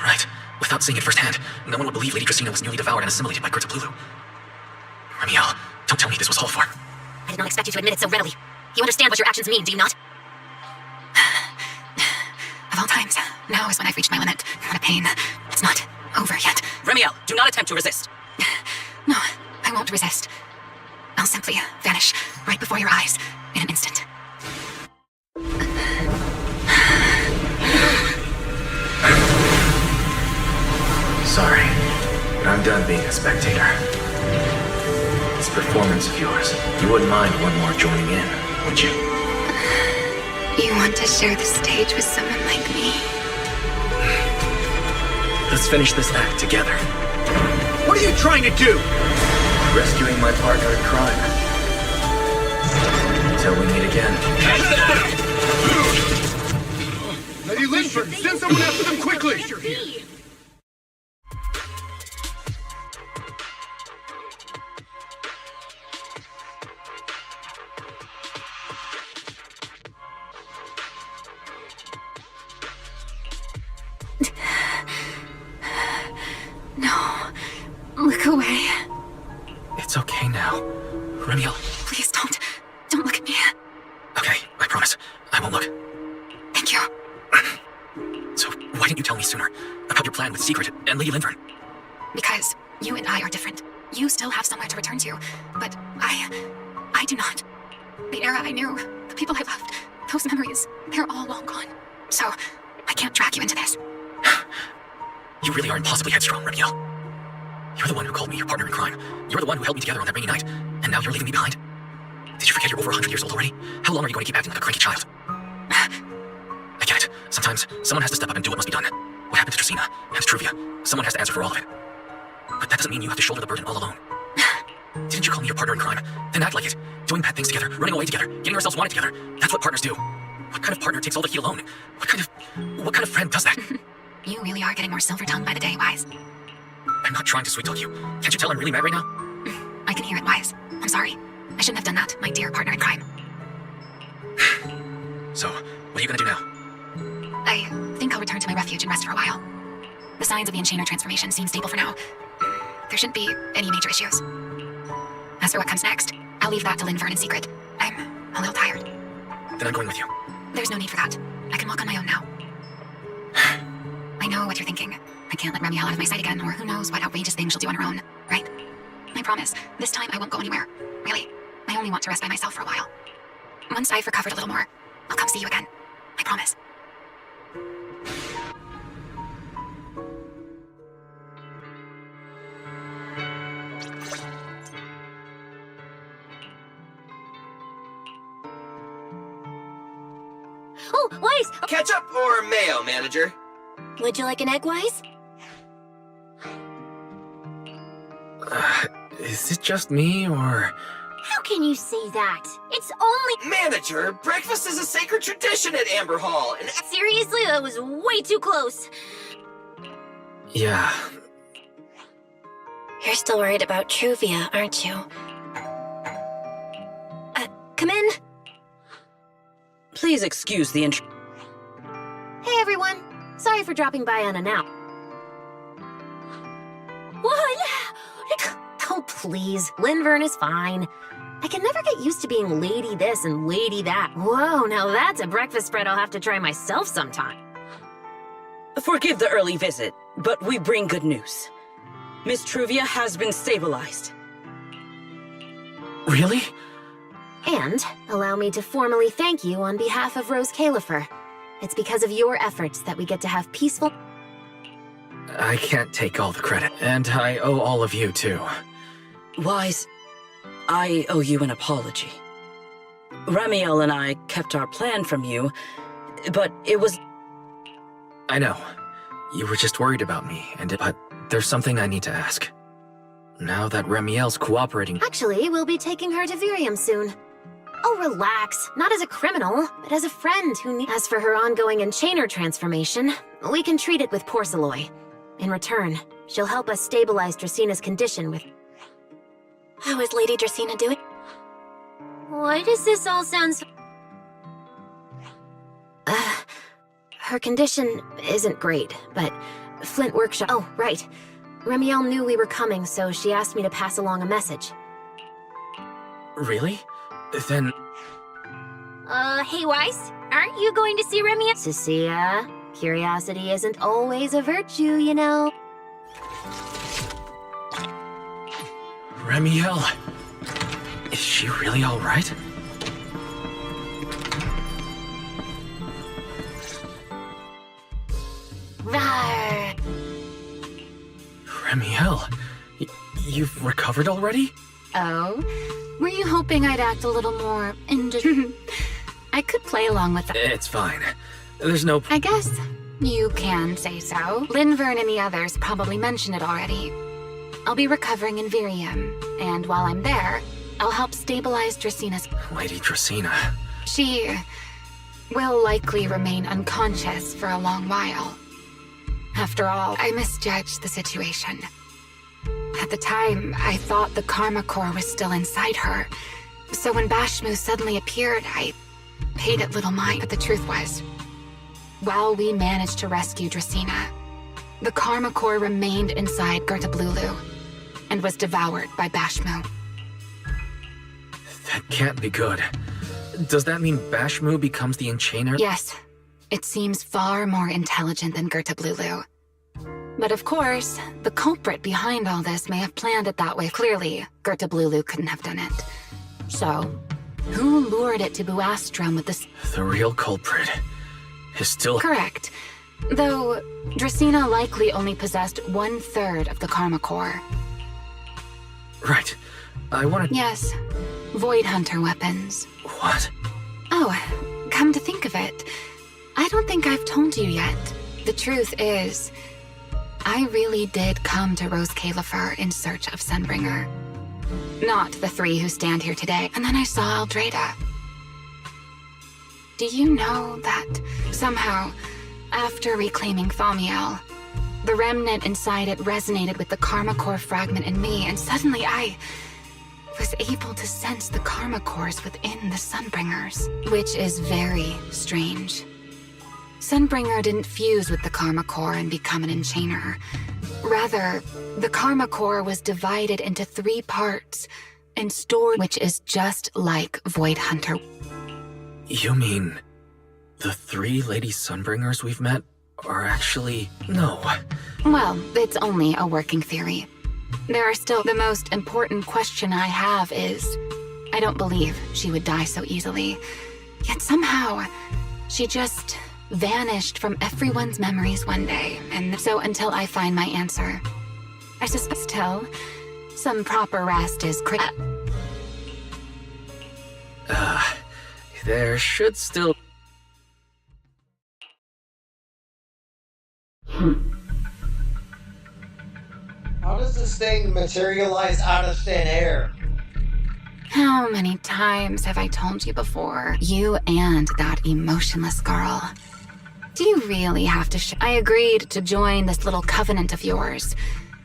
Right. Without seeing it firsthand, no one would believe Lady Dracena was nearly devoured and assimilated by Gerta Blulu. Remiel, don't tell me this was all for... I did not expect you to admit it so readily. You understand what your actions mean, do you not? Of all times, now is when I've reached my limit. What a pain. It's not over yet. Remiel, do not attempt to resist. No, I won't resist. I'll simply vanish right before your eyes in an instant. Sorry, but I'm done being a spectator. This performance of yours, you wouldn't mind one more joining in, would you? You want to share the stage with someone like me? Let's finish this act together. What are you trying to do? Rescuing my partner in crime. Until we meet again. Lady Linford, send someone after them quickly! No. Look away. It's okay now. Remiel. Please don't. Don't look at me. Okay, I promise. I won't look. Thank you. So, why didn't you tell me sooner about your plan with Secret and Lady Linford? Because you and I are different. You still have somewhere to return to, but I do not. The era I knew, the people I loved, those memories, they're all long gone. So, I can't drag you into this. You really are impossibly headstrong, Remiel. You're the one who called me your partner in crime. You're the one who held me together on that rainy night, and now you're leaving me behind. Did you forget you're over 100 years old already? How long are you going to keep acting like a cranky child? I get it. Sometimes, someone has to step up and do what must be done. What happened to Dracena and Truvia? Someone has to answer for all of it. But that doesn't mean you have to shoulder the burden all alone. Didn't you call me your partner in crime? Then act like it. Doing bad things together, running away together, getting ourselves wanted together. That's what partners do. What kind of partner takes all the heat alone? What kind of friend does that? You really are getting more silver-tongued by the day, Wise. I'm not trying to sweet-talk you. Can't you tell I'm really mad right now? I can hear it, Wise. I'm sorry. I shouldn't have done that, my dear partner in crime. So, what are you gonna do now? I think I'll return to my refuge and rest for a while. The signs of the Enchainer transformation seem stable for now. There shouldn't be any major issues. As for what comes next, I'll leave that to Linford in secret. I'm a little tired. Then I'm going with you. There's no need for that. I can walk on my own now. I know what you're thinking. I can't let Remiel out of my sight again, or who knows what outrageous thing she'll do on her own, right? I promise, this time I won't go anywhere. Really, I only want to rest by myself for a while. Once I've recovered a little more, I'll come see you again. I promise. Oh, Wise! Ketchup or mayo, manager? Would you like an egg, Wise? Is it just me, or... How can you say that? It's only... Manager, breakfast is a sacred tradition at Amber Hall, and... Seriously, that was way too close. Yeah. You're still worried about Truvia, aren't you? Come in. Please excuse the Hey, everyone. Sorry for dropping by unannounced. What? Oh, please. Linvern is fine. I can never get used to being lady this and lady that. Whoa, now that's a breakfast spread I'll have to try myself sometime. Forgive the early visit, but we bring good news. Miss Truvia has been stabilized. Really? And allow me to formally thank you on behalf of Rose Califer. It's because of your efforts that we get to have peaceful... I can't take all the credit, and I owe all of you, too. Wise, I owe you an apology. Ramiel and I kept our plan from you, but it was I know. You were just worried about me, but there's something I need to ask. Now that Remiel's cooperating... Actually, we'll be taking her to Virium soon. Oh, relax. Not as a criminal, but as a friend who needs... As for her ongoing Enchainer transformation, we can treat it with Porceloy. In return, she'll help us stabilize Dracina's condition with... How is Lady Dracina doing? Why does this all sound so... Her condition isn't great, but Flint Workshop... Oh, right. Remiel knew we were coming, so she asked me to pass along a message. Really? Then... Hey Weiss, aren't you going to see Remiel? Cecilia, curiosity isn't always a virtue, you know. Remiel... Is she really alright? Rawr. Remiel, you've recovered already? Oh? Were you hoping I'd act a little more I could play along with that. It's fine. There's no... I guess you can say so. Linvern and the others probably mentioned it already. I'll be recovering in Virium, and while I'm there, I'll help stabilize Dracina's... Lady Dracina... She will likely remain unconscious for a long while. After all, I misjudged the situation. At the time, I thought the Karma Core was still inside her. So when Bashmu suddenly appeared, I paid it little mind. But the truth was, while we managed to rescue Dracina, the Karma Core remained inside Gerta Blulu and was devoured by Bashmu. That can't be good. Does that mean Bashmu becomes the Enchainer? Yes. It seems far more intelligent than Gerta Blulu. But of course, the culprit behind all this may have planned it that way. Clearly, Gerta Blulu couldn't have done it. So, who lured it to Buastrom with this... The real culprit is still... Correct. Though, Dracina likely only possessed 1/3 of the Karma Core. Right. I want to... Yes. Void Hunter weapons. What? Oh, come to think of it, I don't think I've told you yet. The truth is, I really did come to Rose Califer in search of Sunbringer. Not the 3 who stand here today. And then I saw Aldrada. Do you know that somehow, after reclaiming Thaumiel, the remnant inside it resonated with the Karma Core fragment in me, and suddenly I was able to sense the Karma Cores within the Sunbringers, which is very strange. Sunbringer didn't fuse with the Karma Core and become an Enchainer. Rather, the Karma Core was divided into 3 parts and stored, which is just like Void Hunter. You mean the 3 Lady Sunbringers we've met are actually... No. Well, it's only a working theory. There are still... The most important question I have is, I don't believe she would die so easily. Yet somehow, she just vanished from everyone's memories one day, and so until I find my answer, I suspect still, some proper rest is there should still... How does this thing materialize out of thin air? How many times have I told you before? You and that emotionless girl. Do you really have to I agreed to join this little covenant of yours,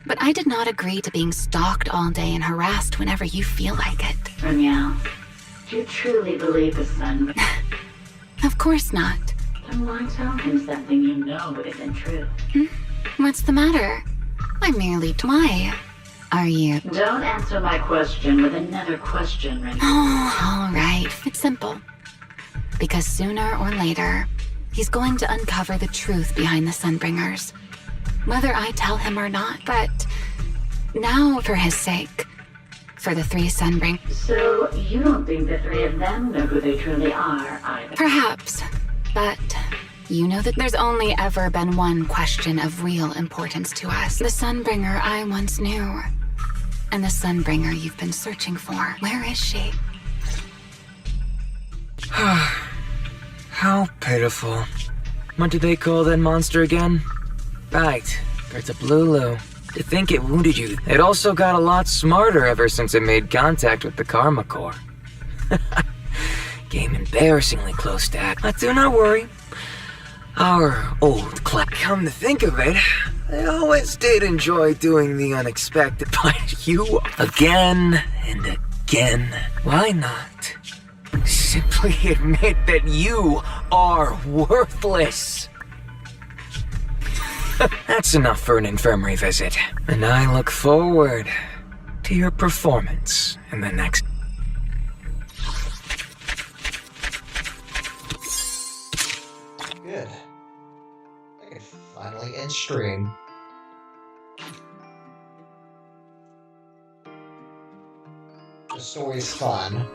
but I did not agree to being stalked all day and harassed whenever you feel like it. Remiel, do you truly believe the sun? Of course not. Then why tell him something you know isn't true? What's the matter? I merely... Why? Are you... Don't answer my question with another question, Remiel. Oh, all right. It's simple. Because sooner or later, he's going to uncover the truth behind the Sunbringers. Whether I tell him or not, but now for his sake. For the 3 Sunbringers. So, you don't think the 3 of them know who they truly are, either? Perhaps, but you know that there's only ever been one question of real importance to us. The Sunbringer I once knew, and the Sunbringer you've been searching for. Where is she? How pitiful. What do they call that monster again? Right, Gertablulu. To think it wounded you. It also got a lot smarter ever since it made contact with the Karma Core. Came embarrassingly close to act. But do not worry. Our old clap. Come to think of it, I always did enjoy doing the unexpected, but you again and again. Why not? Simply admit that you are worthless. That's enough for an infirmary visit, and I look forward to your performance in the next. Good. I can finally end stream. The story's fun.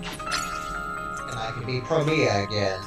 And I can be Promia again.